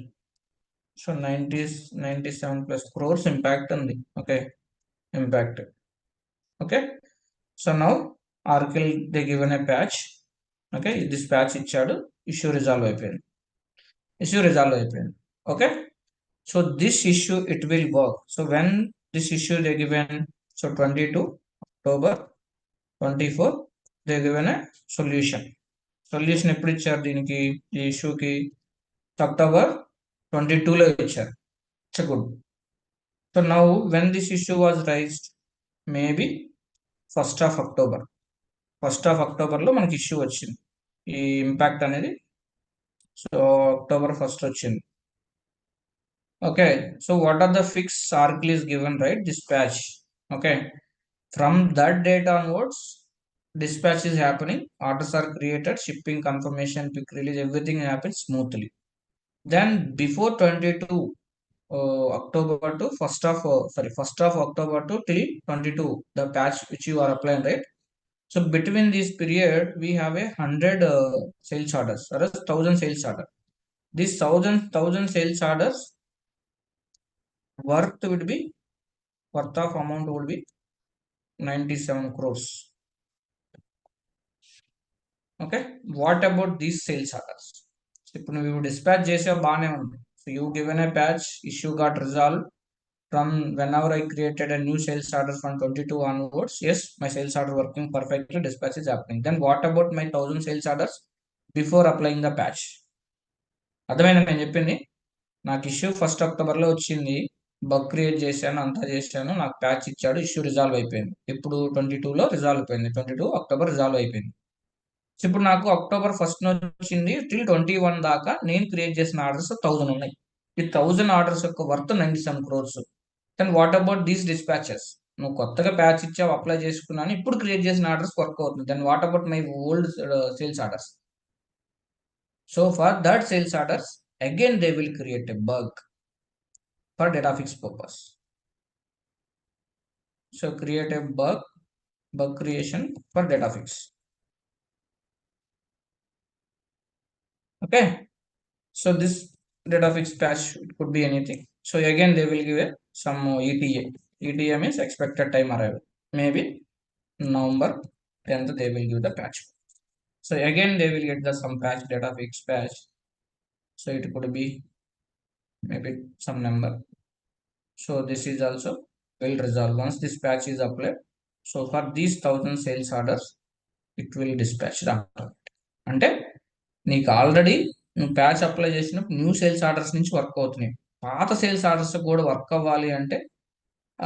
So 97+ crores impact ఉంది. Okay, impact. Okay, so now Oracle they given a patch. Okay, this patch ఇచ్చాడు, ఇష్యూ రిజాల్వ్ అయిపోయింది. Okay, so this issue it will work. So when this issue they given, so 22 October 24 they given a solution. ఎప్పుడు ఇచ్చారు దీనికి, ఈ ఇష్యూకి? October 22లో ఇచ్చారు. It's good. So now when this issue was raised, maybe 1 అక్టోబర్లో మనకి issue వచ్చింది ఈ impact అనేది. సో October 1 వచ్చింది. Okay, so what are the fix article is given, right? Dispatch. Okay, from that date onwards dispatch is happening, orders are created, shipping confirmation, quick release, everything happens smoothly. Then before 22 October to 1st of October to till 22, the patch which you are applying, right? So between this period we have 100 sales orders or 1,000 sales order. These 1,000 sales orders worth of amount would be 97 crores. Okay, what about these sales orders? So ఇప్పుడు నువ్వు dispatch చేసే బాగానే ఉంది. So you given a patch, issue got resolved from whenever I created a new sales order from 22 onwards. Yes, my sales order working perfectly, dispatch is happening. Then what about my 1,000 sales orders before applying the patch? అర్థమైందా నేను చెప్పింది? నాకు issue 1 అక్టోబర్లో వచ్చింది, bug create చేశాను, అంతా చేశాను, నాకు ప్యాచ్ ఇచ్చాడు, ఇష్యూ రిజాల్వ్ అయిపోయింది. ఇప్పుడు 22లో రిజాల్వ్ అయిపోయింది, 22 అక్టోబర్ రిజాల్వ్ అయిపోయింది. సో ఇప్పుడు నాకు October 1 వచ్చింది టిల్ 21 దాకా నేను క్రియేట్ చేసిన ఆర్డర్స్ 1000 ఉన్నాయి. ఈ 1000 ఆర్డర్స్ యొక్క worth 97 crores. Then what about these dispatches? నువ్వు కొత్తగా ప్యాచ్ ఇచ్చావు, అప్లై చేసుకున్నాను, ఇప్పుడు క్రియేట్ చేసిన ఆర్డర్స్ వర్క్ అవుతుంది. Then what about my old sales orders? So for that sales orders again they will create a bug for data fix purpose. So create a bug creation for data fix. Okay, so this data fix patch, it could be anything. So again they will give some ETA means expected time arrival, maybe November 10th they will give the patch. So again they will get the some patch, data fix patch. So it could be maybe some number. So this is also will resolve once this patch is applied. So for these 1,000 sales orders it will dispatch అంటే నీకు already నువ్వు patch apply చేసినప్పుడు new sales orders నుంచి work అవుతున్నాయి. పాత sales orders కూడా work అవ్వాలి అంటే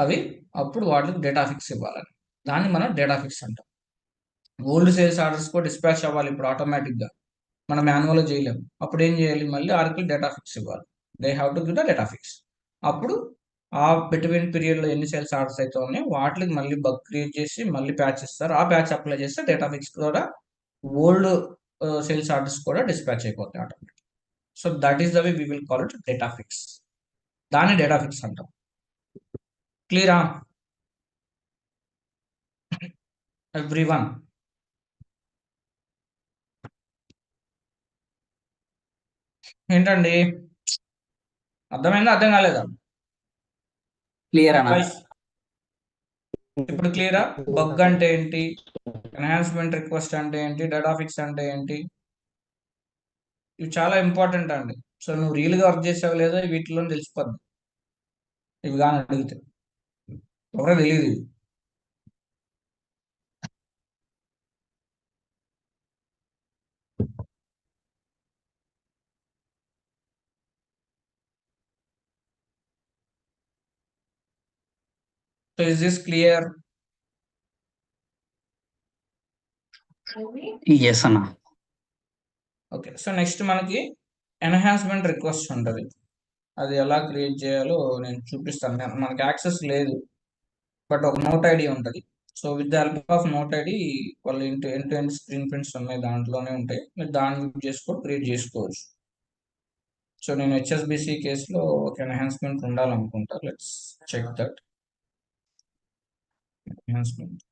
అవి అప్పుడు వాటికి డేటా ఫిక్స్ ఇవ్వాలని, దాన్ని మనం డేటా ఫిక్స్ అంటాం. ఓల్డ్ సేల్స్ ఆర్డర్స్ కూడా డిస్పాచ్ అవ్వాలి ఇప్పుడు ఆటోమేటిక్గా, మనం మాన్యువల్గా చేయలేము. అప్పుడు ఏం చేయాలి? మళ్ళీ ఆర్కిల్ డేటా ఫిక్స్ ఇవ్వాలి. They have to give the data fix. అప్పుడు ఆ బిట్వీన్ పీరియడ్లో ఎన్ని సేల్స్ ఆర్డర్స్ అయితే ఉన్నాయో వాటికి మళ్ళీ బగ్ క్రియేట్ చేసి మళ్ళీ ప్యాచ్ ఇస్తారు. ఆ ప్యాచ్ అప్లై చేస్తే డేటా ఫిక్స్ కూడా ఓల్డ్ సేల్స్ ఆర్డర్స్ కూడా డిస్పాచ్ అయిపోతాయి automatic. So that is the way we will call it data fix. దాన్ని డేటా ఫిక్స్ అంటాం. క్లియరా ఎవ్రీవన్? ఏంటండి, అర్థమైందా అర్థం కాలేదా? క్లియర్ అన్న. ఇప్పుడు క్లియరా? బగ్ అంటే ఏంటి, ఎన్హాన్స్మెంట్ రిక్వెస్ట్ అంటే ఏంటి, డేటా ఫిక్స్ అంటే ఏంటి, ఇవి చాలా ఇంపార్టెంట్ అండి. సో నువ్వు రియల్గా వర్క్ చేసావు లేదో వీటిలో తెలిసిపోద్ది, ఇవి కానీ అడిగితే ఎవరో తెలియదు. So is this clear? Yes అన్న. ఓకే, సో నెక్స్ట్ మనకి ఎన్హాన్స్మెంట్ రిక్వెస్ట్ ఉంటుంది. అది ఎలా క్రియేట్ చేయాలో నేను చూపిస్తాను. మనకి యాక్సెస్ లేదు, బట్ ఒక నోట్ ఐడి ఉంటుంది. So with the help of note ID వాళ్ళు end to end screen prints ఉన్నాయి, దాంట్లోనే ఉంటాయి, మీరు దాన్ని యూజ్ చేసుకొని క్రియేట్ చేసుకోవచ్చు. సో నేను HSBC కేసులో ఒక ఎన్హాన్స్మెంట్ ఉండాలనుకుంటా. Let's check that enhancement.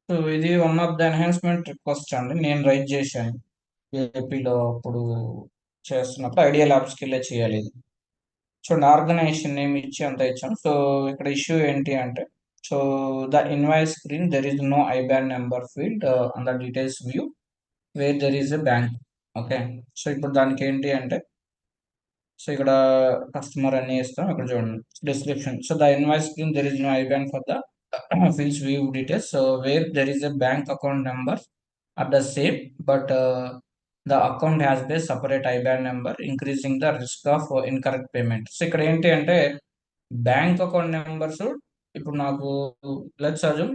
So ఇది one of the enhancement request అండి, నేను రైట్ చేశాను ఏపీలో అప్పుడు చేస్తున్నప్పుడు. ఐడియా ల్యాబ్స్కి వెళ్ళే చేయాలి ఇది. చూడండి, ఆర్గనైజేషన్ నేమ్ ఇచ్చి అంత ఇచ్చాం. సో ఇక్కడ ఇష్యూ ఏంటి అంటే, so the invoice screen there is no IBAN number field on the details view where there is a bank. Okay, so ఇప్పుడు దానికి ఏంటి అంటే, సో ఇక్కడ కస్టమర్ అని ఇస్తాం. ఇక్కడ చూడండి description. So the invoice screen there is no IBAN for the fields view details. So where there is a bank account number are the same, but the account has a separate IBAN number, increasing the risk of incorrect payment. So ఇక్కడ ఏంటి అంటే, bank account numbers ఇప్పుడు నాకు let's assume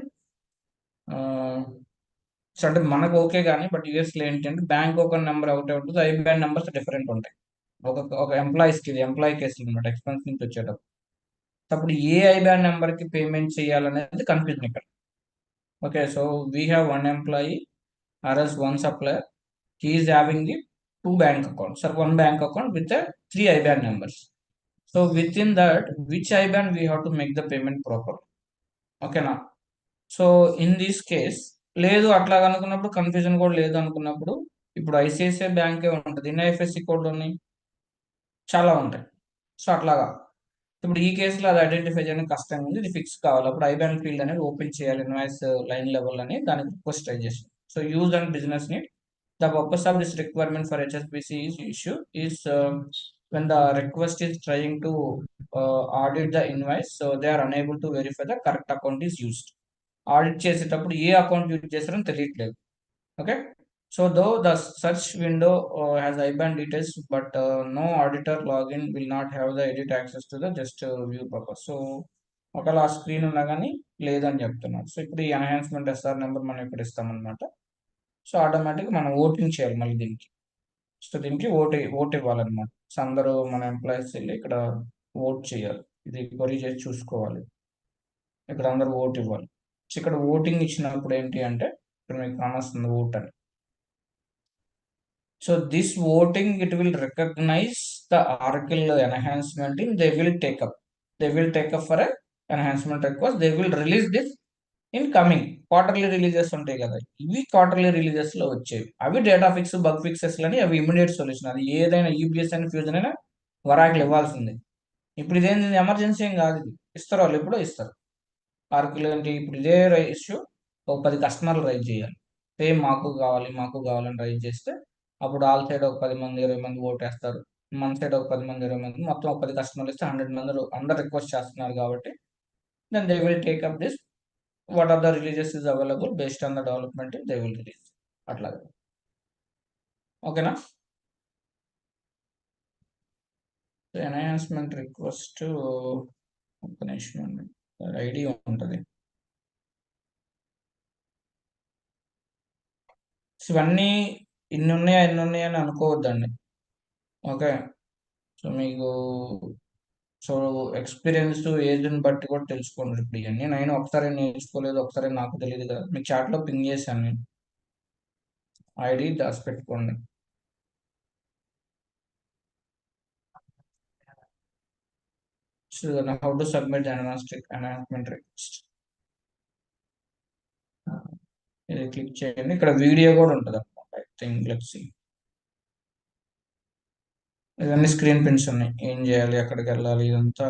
so అంటే మనకు okay కానీ, but యూఎస్లో ఏంటి అంటే బ్యాంక్ అకౌంట్ నెంబర్ ఒకటే ఉంటుంది, ఐబ్యాన్ నెంబర్స్ డిఫరెంట్ ఉంటాయి. ఒక ఎంప్లాయీస్కి, ఇది ఎంప్లాయీ కేసులు అనమాట, ఎక్స్పెన్స్ నుంచి వచ్చేటప్పుడు. అప్పుడు ఏ ఐబ్యాన్ నెంబర్కి పేమెంట్ చేయాలనేది కన్ఫ్యూజన్ ఇక్కడ. Okay, so we have one employee or else one supplier, he is having the two bank accounts or one bank account with the three IBAN numbers. So within that, which IBAN we have to make the payment proper. Okay na. So in this case, లేదు అట్లా అనుకున్నప్పుడు, confusion కూడా లేదు అనుకున్నప్పుడు, ఇప్పుడు ICICI బ్యాంకే ఉంటుంది, ఎన్ఐఎఫ్ఎస్సి కోడ్లు ఉన్నాయి, చాలా ఉంటాయి. సో అట్లాగా ఇప్పుడు ఈ కేసులో అది ఐడెంటిఫై చేయడానికి కష్టంగా ఉంది, ఇది ఫిక్స్ కావాలి. అప్పుడు ఐబ్యాన్ ఫీల్డ్ అనేది ఓపెన్ చేయాలి ఇన్వాయిస్ లైన్ లెవెల్ అని దానికి రిక్వెస్ట్ ట్రై చేసింది. So use and business need. The purpose of this requirement for HSBC is when the request is trying to audit the invoice, so they are unable to verify the correct account is used. Audit చేసేటప్పుడు ఏ account use చేస్తారని తెలియట్లేదు. Okay, so though the search window has IBAN details, but no auditor login will not have the edit access to the just view purpose. So ఒకవేళ ఆ screen ఉన్నా కానీ లేదని చెప్తున్నారు. So ఇప్పుడు ఈ ఎన్హాన్స్మెంట్ ఎస్ఆర్ నెంబర్ మనం ఇక్కడ ఇస్తామన్నమాట. సో ఆటోమేటిక్గా మనం ఓటింగ్ చేయాలి మళ్ళీ దీనికి. సో దీనికి ఓట్ ఇవ్వాలన్నమాట. సో అందరూ మన ఎంప్లాయీస్ వెళ్ళి ఇక్కడ ఓట్ చేయాలి, ఇది క్వరీ చేసి చూసుకోవాలి, ఇక్కడ అందరూ ఓట్ ఇవ్వాలి. సో ఇక్కడ ఓటింగ్ ఇచ్చినప్పుడు ఏంటి అంటే, ఇక్కడ మీకు కానొస్తుంది ఓట్ అని. So this voting it will recognise the Oracle enhancement in they will take up for enhancement request. They will release this in coming quarterly releases ఉంటాయి కదా, ఇవి క్వార్టర్లీ రిలీజెస్ లో వచ్చేవి. అవి డేటా ఫిక్స్, బగ్ ఫిక్సెస్ అని, అవి immediate solution. అది ఏదైనా ఈబిఎస్ అని, ఫ్యూజన్ అయినా వరాకులు ఇవ్వాల్సింది. ఇప్పుడు ఇదేంటి, ఎమర్జెన్సీ ఏం కాదు, ఇది ఇస్తారు, వాళ్ళు ఎప్పుడో ఇస్తారు. ఆర్కులు ఏంటి, ఇప్పుడు ఇదే ఇష్యూ ఒక 10 కస్టమర్లు రైజ్ చేయాలి, సేమ్ మాకు కావాలని రైజ్ చేస్తే అప్పుడు ఆల్ సైడ్ ఒక 10 మంది 20 మంది ఓటేస్తారు, మన సైడ్ ఒక 10 మంది 20 మంది, మొత్తం ఒక 10 కస్టమర్లు ఇస్తే 100 మంది అందరు రిక్వెస్ట్ చేస్తున్నారు కాబట్టి then they will take up this. what are the releases is available based on the development they will release అట్లాగా. ఓకేనా. ఎన్హాన్స్మెంట్ రిక్వెస్ట్ ఒక నిమిషం ఐడి ఉంటుంది. ఇవన్నీ ఇన్ని ఉన్నాయా అని అనుకోవద్దండి. ఓకే, సో మీకు సో ఎక్స్పీరియన్స్ ఏజ్ని బట్టి కూడా తెలుసుకోండి. ఇప్పుడు ఇవన్నీ నేను ఒకసారి నేర్చుకోలేదు, ఒకసారి నాకు తెలియదు కదా, మీకు చాట్లో పింగ్ చేశాను నేను, ఐడి దాచి పెట్టుకోండి. So how to submit enhancement request, ఇది క్లిక్ చేయండి. ఇక్కడ వీడియో కూడా ఉంటుంది అనమాట. ఐ థింక్ లెట్స్ సీ, ఇవన్నీ స్క్రీన్ ప్రింట్స్ ఉన్నాయి, ఏం చేయాలి, ఎక్కడికి వెళ్ళాలి, ఇదంతా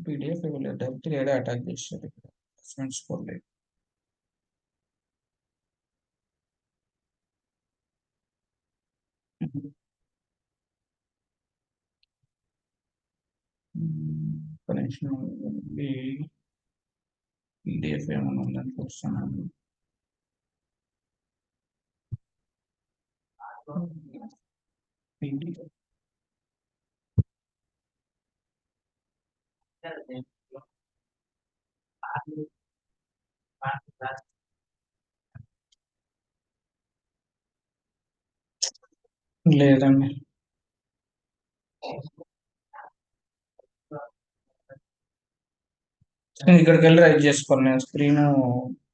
పీడిఎఫ్ ఇవ్వలేదు, డైరెక్ట్గా ఏడా అటాచ్ చేశారు, ఇక్కడ అసెస్మెంట్ స్కోర్ లేదు. ఒక నిమిషం, పీడిఎఫ్ ఏమైనా ఉందని చూస్తున్నాను. పీడిఎఫ్ లేదండి. నేను ఇక్కడికి వెళ్ళి రైట్ చేసుకోండి, నేను స్క్రీన్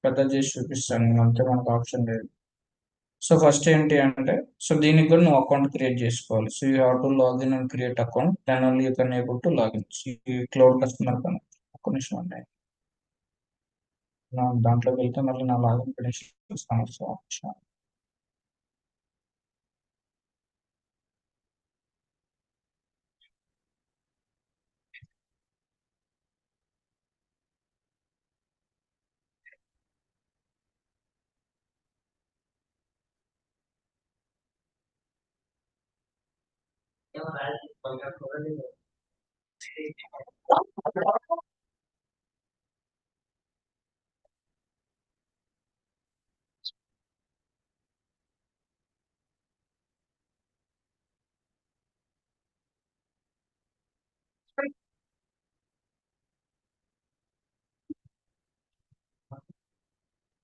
పెద్ద చేసి చూపిస్తాను, అంతే, మనకు ఆప్షన్ లేదు. సో ఫస్ట్ ఏంటి అంటే, సో దీనికి కూడా నువ్వు అకౌంట్ క్రియేట్ చేసుకోవాలి. So you have to login and create account, then only you can able to login. ఈ క్లౌడ్ కస్టమర్ కన్నా ఒక నిమిషం అండి, నా దాంట్లోకి వెళ్తే మళ్ళీ నా లాగిన్ క్రెడెన్షియల్స్ సో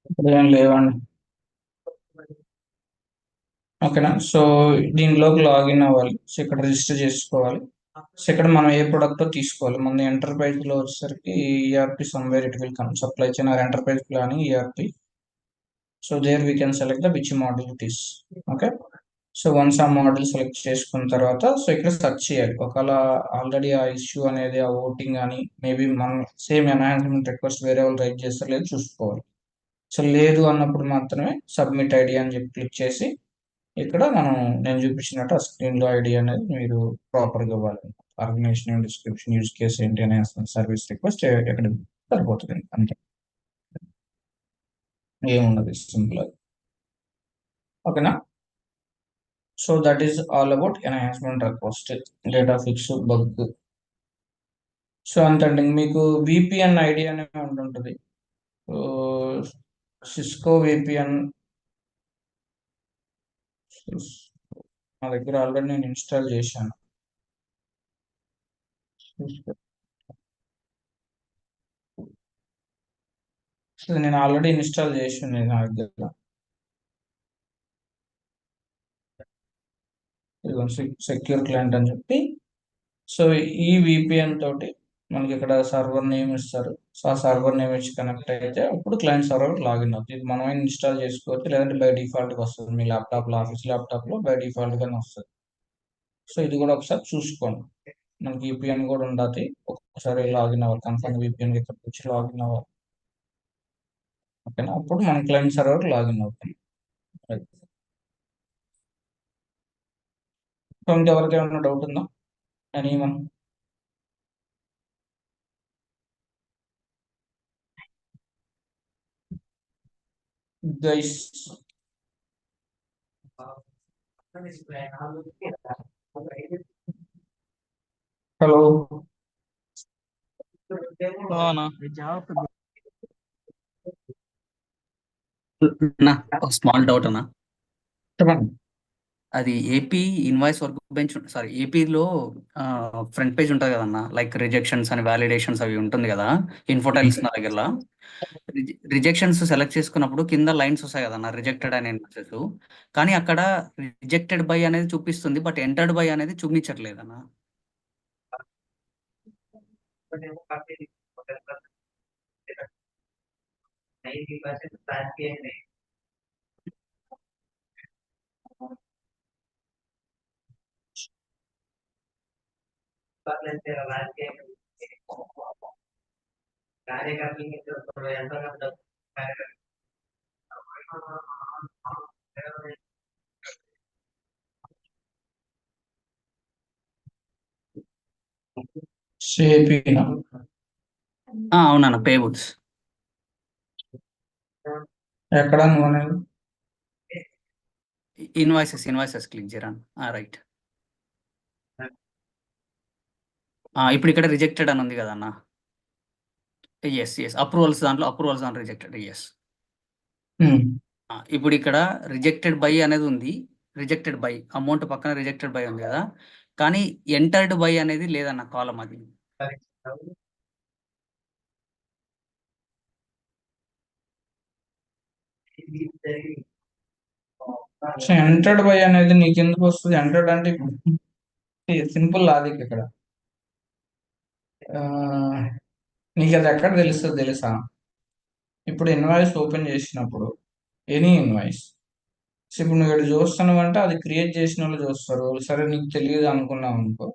ఇప్పుడు ఏం లేవండి. ఓకేనా, సో దీనిలోకి లాగిన్ అవ్వాలి. సో ఇక్కడ రిజిస్టర్ చేసుకోవాలి. సో ఇక్కడ మనం ఏ ప్రొడక్ట్ తీసుకోవాలి. మన ఎంటర్ప్రైజ్ లో వచ్చేసరికి ERP somewhere it will come, supply chain or enterprise planning ERP. So there we can select the which model it is. Okay, so once ఆ మోడల్ సెలెక్ట్ చేసుకున్న తర్వాత సో ఇక్కడ సెర్చ్ చేయాలి. ఒకవేళ ఆల్రెడీ ఆ ఇష్యూ అనేది ఆ ఓటింగ్ అని మేబీ మనం సేమ్ ఎన్హాన్స్మెంట్ రిక్వెస్ట్ వేరే వాళ్ళు రైట్ చేస్తారు లేదు చూసుకోవాలి. సో లేదు అన్నప్పుడు మాత్రమే సబ్మిట్ ఐడి అని చెప్పి క్లిక్ చేసి ఇక్కడ మనం నేను చూపించినట్టు ఆ స్క్రీన్ లో ఐడి అనేది మీరు ప్రాపర్గా ఇవ్వాలి. ఆర్గనైజేషన్ డిస్క్రిప్షన్, యూజ్ కేసు ఏంటి అనే సర్వీస్ రిక్వెస్ట్ ఎక్కడ సరిపోతుంది అంతే, ఏమున్నది సింపుల్ అది. ఓకేనా, so that is all about enhancement request, data fix, bug. So అంతండి. మీకు విపిఎన్ ఐడి అనేది ఉంటుంటుంది. సిస్కో విపిఎన్ నా దగ్గర ఆల్రెడీ నేను ఇన్స్టాల్ చేశాను. సో నేను ఆల్రెడీ ఇన్స్టాల్ చేసాను నా దగ్గర. సెక్యూర్ క్లయింట్ అని చెప్పి. సో ఈ విపిఎన్ తోటి మనకి ఇక్కడ సర్వర్ నేమ్ ఇస్తారు. సో ఆ సర్వర్ నేమ్ ఇచ్చి కనెక్ట్ అయితే అప్పుడు క్లయింట్ సర్వర్ లాగిన్ అవుతుంది. ఇది మనమే ఇన్స్టాల్ చేసుకోవచ్చు, లేదంటే బై డిఫాల్ట్ గా వస్తుంది మీ ల్యాప్టాప్ లో, ఆఫీస్ ల్యాప్టాప్ లో బై డిఫాల్ట్ గానే వస్తుంది. సో ఇది కూడా ఒకసారి చూసుకోండి. మనకి విపిఎన్ కూడా ఉండాలి. ఒకసారి లాగిన్ అవ్వాలి, కన్ఫర్మ్ విపిఎన్ ఇక్కడ వచ్చి లాగిన్ అవ్వాలి. ఓకేనా, అప్పుడు మన క్లయింట్ సర్వర్ లాగిన్ అవుతుంది. సో ఇంకెవరికి ఏమైనా డౌట్ ఉందా? Anyone? Guys, hello. Small doubt అన్న, చెప్పండి. అది AP invoice work bench, sorry ఏపీలో ఫ్రంట్ పేజ్ ఉంటుంది కదన్న, లైక్ రిజెక్షన్స్ అని వ్యాలిడేషన్స్ అవి ఉంటుంది కదా, ఇన్ఫోటైల్స్ నా దగ్గర. రిజెక్షన్స్ సెలెక్ట్ చేసుకున్నప్పుడు కింద లైన్స్ వస్తాయి కదన్న, రిజెక్టెడ్ అనే మెసేజ్. కానీ అక్కడ రిజెక్టెడ్ బై అనేది చూపిస్తుంది, బట్ ఎంటర్డ్ బై అనేది చూపించట్లేదన్న. ఏపీనా? అవునన్న, పేబుల్స్ ఎక్కడ నువ్వు అనేది? ఇన్వాయిసెస్ క్లిక్ చేయరా, రైట్. ఇప్పుడు ఇక్కడ రిజెక్టెడ్ అని ఉంది కదన్న. ఎస్ అప్రూవల్స్ దాంట్లో రిజెక్టెడ్, ఎస్. ఇప్పుడు ఇక్కడ రిజెక్టెడ్ బై అనేది ఉంది, రిజెక్టెడ్ బై అమౌంట్ పక్కన రిజెక్టెడ్ బై ఉంది కదా, కానీ ఎంటర్డ్ బై అనేది లేదన్న కాలం అది. సో ఎంటర్డ్ బై అనేది నీకు ఎందుకు వస్తుంది? ఎంటర్డ్ అంటే సింపుల్ లాజిక్ ఇక్కడ. నీకు అది ఎక్కడ తెలుస్తుంది తెలుసా? ఇప్పుడు ఇన్వాయిస్ ఓపెన్ చేసినప్పుడు ఎనీ ఇన్వాయిస్ సో ఇప్పుడు నువ్వు ఇక్కడ చూస్తున్నావు అంటే అది క్రియేట్ చేసిన వాళ్ళు చూస్తారు. సరే నీకు తెలియదు అనుకున్నావు అనుకో.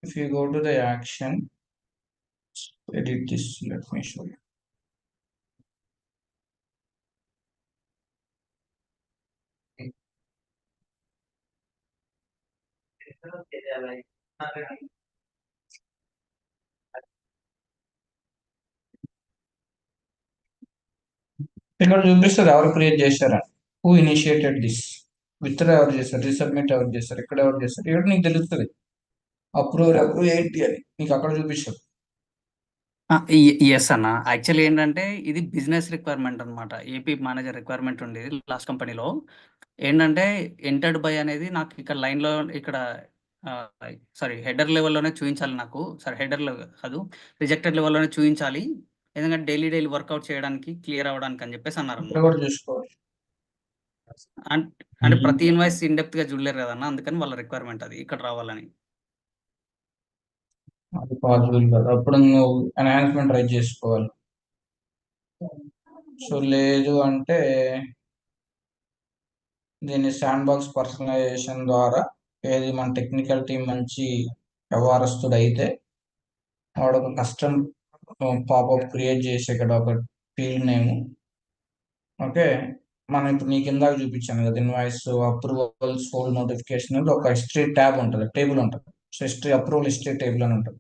If you go to the action, edit this, let me show. ఇక్కడ చూపిస్తుంది ఎవరు క్రియేట్ చేశారని. హూ ఇనిషియేటెడ్ దిస్, విత్డ్రా ఎవరు చేశారు, రీసబ్మిట్ ఎవరు చేశారు, ఇక్కడ ఎవరు చేశారు, ఇక్కడ నీకు తెలుస్తుంది. అప్రూవ్ ఏంటి అని నీకు అక్కడ చూపిస్తారు. ఎస్ అన్న, యాక్చువల్లీ ఏంటంటే ఇది బిజినెస్ రిక్వైర్మెంట్ అనమాట. ఏపీ మేనేజర్ రిక్వైర్మెంట్ ఉండేది లాస్ట్ కంపెనీలో. ఏంటంటే ఎంటర్డ్ బై అనేది నాకు ఇక్కడ లైన్లో ఇక్కడ సారీ హెడర్ లెవెల్లోనే చూపించాలి నాకు. సారీ హెడర్ కాదు, రిజెక్టెడ్ లెవెల్లోనే చూపించాలి. ఎందుకంటే డైలీ వర్కౌట్ చేయడానికి క్లియర్ అవ్వడానికి అని చెప్పేసి అన్నారు ఇక్కడ అన్న. కూడా చూసుకోవాలి. అంటే ప్రతి ఇన్వాయిస్ ఇన్ డెప్త్ గా చూడలేరు కదన్న, అందుకని వాళ్ళ రిక్వైర్మెంట్ అది ఇక్కడ రావాలని. అది పాసిబుల్ కాదు, అప్పుడు నువ్వు ఎన్హాన్స్మెంట్ ట్రై చేసుకోవాలి. సో లేదు అంటే దీన్ని శాండ్ బాక్స్ పర్సనలైజేషన్ ద్వారా, ఏది మన టెక్నికల్ టీం మంచి వ్యవహారస్తుడు అయితే వాడు ఒక కస్టమ్ పాపప్ క్రియేట్ చేసి ఇక్కడ ఒక ఫీల్డ్ నేమ్. ఓకే, మనం ఇప్పుడు నీకు ఇందాక చూపించాను కదా, ఇన్వాయిస్ అప్రూవల్స్ హోల్డ్ నోటిఫికేషన్ ఒక హిస్టరీ ట్యాబ్ ఉంటుంది, టేబుల్ ఉంటుంది. So history approval history table అని ఉంటుంది.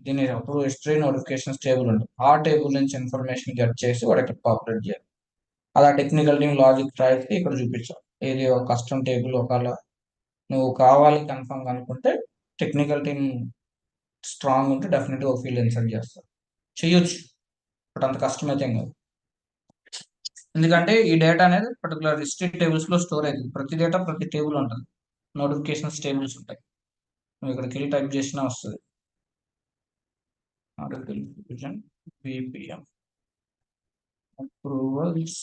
దీని అప్రూవల్ హిస్టరీ నోటిఫికేషన్స్ టేబుల్ ఉంటుంది. ఆ టేబుల్ నుంచి ఇన్ఫర్మేషన్ గెట్ చేసి వాడు ఇక్కడ పాపులేట్ చేయాలి. అలా టెక్నికల్ టీం లాజిక్ రాయితే ఇక్కడ చూపించాలి. ఏది ఒక కస్టమ్ టేబుల్ ఒకవేళ నువ్వు కావాలి కన్ఫర్మ్ అనుకుంటే టెక్నికల్ టీం స్ట్రాంగ్ ఉంటే డెఫినెట్గా ఒక ఫీల్డ్ ఇన్సర్ట్ చేస్తారు, చేయొచ్చు. బట్ అంత కష్టమైతే ఏం కాదు. ఎందుకంటే ఈ డేటా అనేది పర్టికులర్ హిస్టరీ టేబుల్స్ లో స్టోర్ అవుతుంది. ప్రతి డేటా ప్రతి టేబుల్ ఉంటుంది, నోటిఫికేషన్స్ టేబుల్స్ ఉంటాయి. నువ్వు ఇక్కడికి వెళ్ళి టైప్ చేసినా వస్తుంది. Article BPM approvals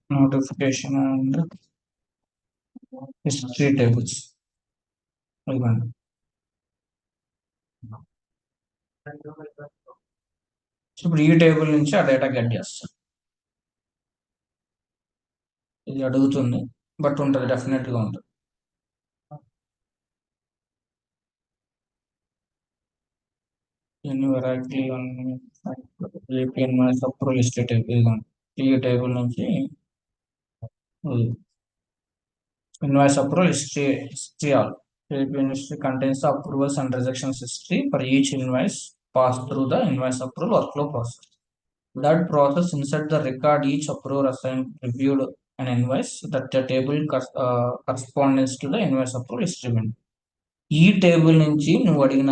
notification and history tables. ఇప్పుడు ఈ టేబుల్ నుంచి ఆ డేటా గెట్ చేస్తాం. ఇది అడుగుతుంది, బట్ ఉంటుంది, డెఫినెట్ గా ఉంటుంది. వెరైటీ అప్రూవల్ హిస్టరీ టేబుల్, ఈ టేబుల్ నుంచి invoice approval history all. APN history contains the approvals and rejections history for each invoice passed through the invoice approval workflow process. That process insert the record each approver assigned reviewed an invoice that the table corresponds to the invoice approval history window. ఈ table నుంచి నువ్వు అడిగిన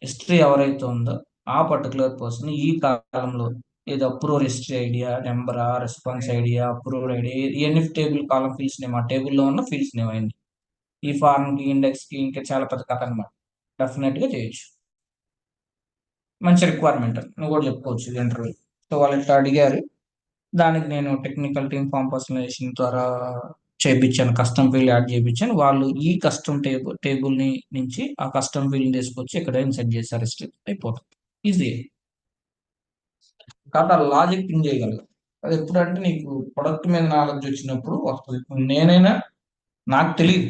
history ఎవరైతే ఉందో ఆ particular person ఈ కాలంలో ఏదో అప్రూవర్ హిస్టరీ ఐడియా నెంబరా రెస్పాన్స్ ఐడియా అప్రూవర్ ఐడియా ఇవన్నీ టేబుల్ కాలం ఫీల్డ్స్ నేమ్, ఆ టేబుల్లో ఉన్న ఫీల్డ్స్ నేమ్ అయింది. ఈ ఫార్మ్ కి ఇండెక్స్ కి ఇంకా చాలా పెద్ద కథ అనమాట. డెఫినెట్ గా చేయొచ్చు, మంచి రిక్వైర్మెంట్ నువ్వు కూడా చెప్పుకోవచ్చు ఇది ఇంటర్వ్యూ. సో వాళ్ళు ఇట్లా అడిగారు, దానికి నేను టెక్నికల్ టీమ్ ఫామ్ పర్సనలైజేషన్ ద్వారా చేయించాను, కస్టమ్ ఫీల్డ్ యాడ్ చేయించాను. వాళ్ళు ఈ కస్టమ్ టేబుల్ నుంచి ఆ కస్టమ్ ఫీల్డ్ తీసుకొచ్చి ఇక్కడ ఇన్సెట్ చేశారు, అయిపోతుంది. ఈజీ కాబట్టి ఆ లాజిక్ థింక్ చేయగలరు. అది ఎప్పుడంటే నీకు ప్రొడక్ట్ మీద నాలెడ్జ్ వచ్చినప్పుడు వస్తుంది. నేనైనా నాకు తెలియదు,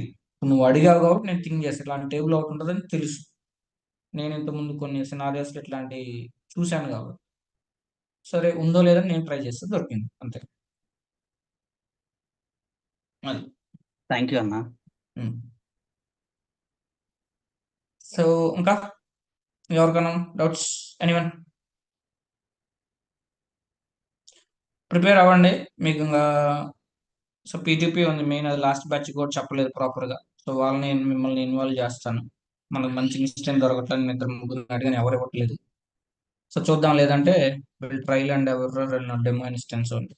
నువ్వు అడిగావు కాబట్టి నేను థింక్ చేస్తాను. ఇట్లాంటి టేబుల్ ఒకటి ఉంటుందని తెలుసు. నేను ఇంతకుముందు కొన్ని సినారియోస్ ఇట్లాంటి చూశాను కాబట్టి సరే ఉందో లేదని నేను ట్రై చేస్తే దొరికింది అంతే. అది థ్యాంక్ యూ అన్న. సో ఇంకా ఎవరికైనా డౌట్స్? ఎనీవన్? ప్రిపేర్ అవ్వండి మీకు ఇంకా. సో పీటీపీ ఉంది మెయిన్, అది లాస్ట్ బ్యాచ్ కూడా చెప్పలేదు ప్రాపర్గా. సో వాళ్ళని మిమ్మల్ని ఇన్వాల్వ్ చేస్తాను. మనకు మంచి ఇన్స్టెంట్ దొరకట్లేదు, ఇద్దరు ముగ్గురు అడిగాను ఎవరు ఇవ్వట్లేదు. సో చూద్దాం, లేదంటే ట్రైల్ అండ్ ఎవరు డెమో ఇన్స్టెన్స్ ఉంది,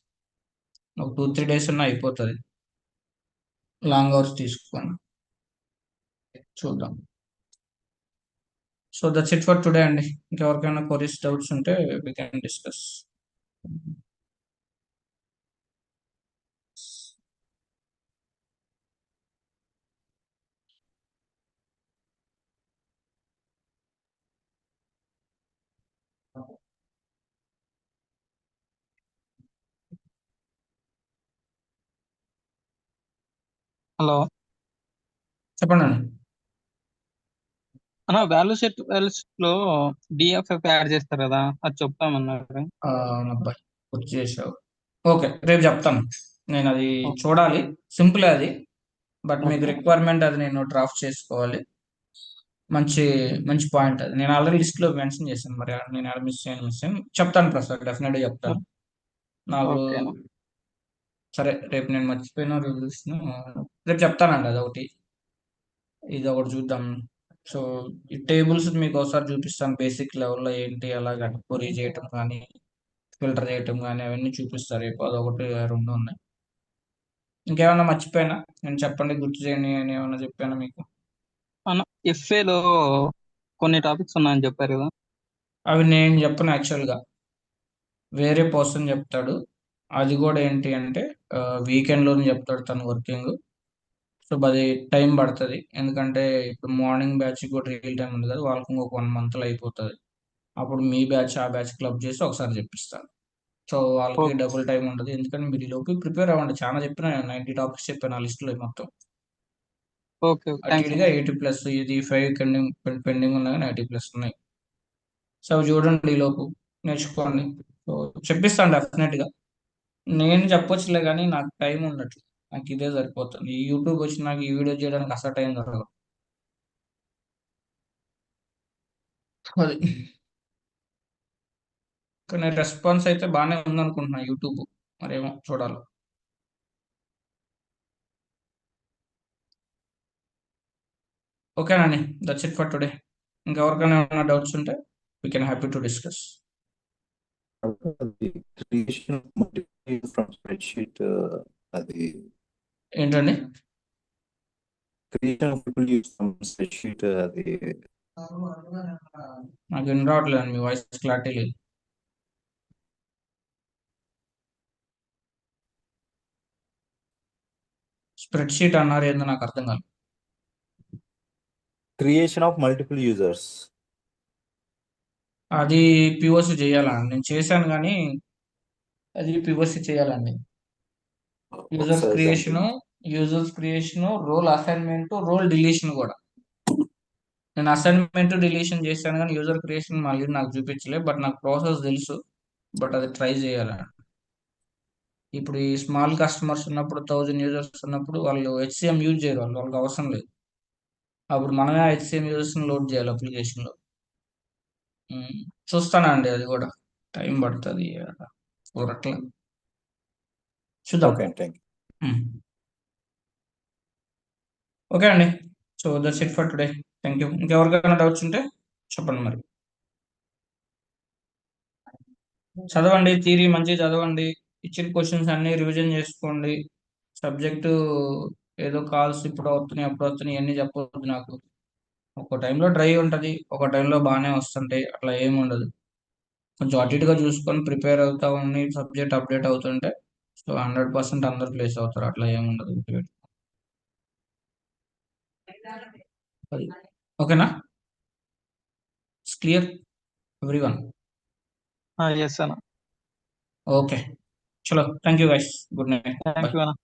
ఒక 2-3 days ఉన్నా అయిపోతుంది. లాంగ్ అవర్స్ తీసుకొని చూద్దాం. So that's it for today అండి. ఇంకెవరికైనా క్వరీస్ డౌట్స్ ఉంటే వి కెన్ డిస్కస్. హలో చెప్పండి అండి. అన్న వాల్యూ సెట్ లో డిఎఫ్ఎఫ్ యాడ్ చేస్తారు కదా, అది చెప్తామన్నారు. అవునబ్బాయి, గుర్తు చేసావు. ఓకే, రేపు చెప్తాను. నేను అది ఓకే. చూడాలి. సింపుల్ అది, బట్ మీకు ఓకే. రిక్వైర్మెంట్ అది నేను డ్రాఫ్ట్ చేసుకోవాలి. మంచి మంచి పాయింట్ అది. నేను ఆల్రెడీ లిస్ట్ లో మెన్షన్ చేశాను. మరి నేను మిస్ చేయను చెప్తాను ప్రసాద్, డెఫినెట్గా చెప్తాను. నాకు ఓకే. సరే, రేపు నేను మర్చిపోయిన రేపు చెప్తానండి. అదొకటి, ఇది ఒకటి చూద్దాం. సో ఈ టేబుల్స్ మీకు ఒకసారి చూపిస్తాను. బేసిక్ లెవెల్లో ఏంటి, అలాగ కొరీ చేయటం కానీ ఫిల్టర్ చేయటం కానీ అవన్నీ చూపిస్తారు రేపు. అదొకటి రెండు ఉన్నాయి. ఇంకేమైనా మర్చిపోయినా నేను చెప్పండి, గుర్తు చేయండి అని ఏమైనా చెప్పాను మీకు. అన్న ఎఫ్ఏలో కొన్ని టాపిక్స్ ఉన్నాయని చెప్పారు కదా. అవి నేను చెప్పను, యాక్చువల్గా వేరే పర్సన్ చెప్తాడు. అది కూడా ఏంటి అంటే వీకెండ్లోనే చెప్తాడు తను వర్కింగ్. సో అది టైం పడుతుంది, ఎందుకంటే ఇప్పుడు మార్నింగ్ బ్యాచ్ కూడా రియల్ టైం ఉంది కదా, వాళ్ళకి ఇంకొక 1 మంత్లో అయిపోతుంది. అప్పుడు మీ బ్యాచ్ ఆ బ్యాచ్ క్లబ్ చేసి ఒకసారి చెప్పిస్తాను. సో వాళ్ళకి ఓకే. డబుల్ టైం ఉంటుంది. ఎందుకంటే మీరు ఈ లోపు ప్రిపేర్ అవ్వండి. చాలా చెప్పిన 90 టాపిక్స్ చెప్పాను ఆ లిస్టులో మొత్తం. ఓకే. అటు థ్యాంక్స్ ఇటుగా అన్న. 80+, ఇది 5 పెండింగ్ ఉన్నాయి, 90+ ఉన్నాయి. సో అవి చూడండి, ఈ లోపు నేర్చుకోండి. సో చెప్పిస్తాను డెఫినెట్గా. నేను చెప్పొచ్చులే కానీ నాకు టైం ఉండట్లేదు. నాకు ఇదే సరిపోతుంది. ఈ యూట్యూబ్ వచ్చి నాకు ఈ వీడియో చేయడానికి అసలు టైం దొరకదు. అది, కానీ రెస్పాన్స్ అయితే బాగానే ఉందనుకుంటున్నా యూట్యూబ్. మరేమో చూడాలి. ఓకేనండి, దట్స్ ఇట్ ఫర్ టుడే. ఇంకెవరికైనా ఏమైనా డౌట్స్ ఉంటే we can happy to discuss. The creation of multiple from spreadsheet, అది ఏంటండి? creation of people use from spreadsheet, అది నాకు విని రావట్లేదు, మీ వాయిస్ క్లారిటీ లేదు. స్ప్రెడ్ షీట్ అన్నారు, ఏందో నాకు అర్థం కాదు. creation of multiple users. అది పిఓసి చేయాలండి. నేను చేశాను కానీ అది పిఓసి చేయాలండి. యూజర్స్ ఒకసారి creation, role assignment, role deletion కూడా. నేను అసైన్మెంట్ డిలీషన్ చేశాను కానీ యూజర్ క్రియేషన్ మళ్ళీ నాకు చూపించలే. బట్ నాకు ప్రాసెస్ తెలుసు, బట్ అది ట్రై చేయాలండి. ఇప్పుడు ఈ స్మాల్ కస్టమర్స్ ఉన్నప్పుడు, 1000 యూజర్స్ ఉన్నప్పుడు వాళ్ళు హెచ్సిఎం యూజ్ చేయరు, వాళ్ళకి అవసరం లేదు. అప్పుడు మనమే హెచ్సిఎం యూజర్స్ని లోడ్ చేయాలి అప్లికేషన్లో. చూస్తానండి, అది కూడా టైం పడుతుంది. అట్లా చూద్దాం. Okay, thank you. ఓకే అండి, so that's it for today. Thank you. ఇంకెవరికైనా డౌట్స్ ఉంటే చెప్పండి. మరి చదవండి, థియరీ మంచిగా చదవండి. ఇచ్చిన క్వశ్చన్స్ అన్ని రివిజన్ చేసుకోండి. సబ్జెక్టు ఏదో కాల్స్ ఇప్పుడు అవుతున్నాయి అప్పుడు అవుతున్నాయి ఇవన్నీ చెప్పవద్దు నాకు. ఒక టైంలో డ్రై ఉంటుంది, ఒక టైంలో బాగానే వస్తుంటాయి. అట్లా ఏమి ఉండదు. కొంచెం అటు ఇటుగా చూసుకొని ప్రిపేర్ అవుతా ఉండి సబ్జెక్ట్ అప్డేట్ అవుతుంటే సో 100% అందరు ప్లేస్ అవుతారు. అట్లా ఏమి ఉండదు. అది ఓకేనా? Clear everyone? ఎస్ అన్న. ఓకే, చలో, thank you guys, good night, thank bye. You అన్న.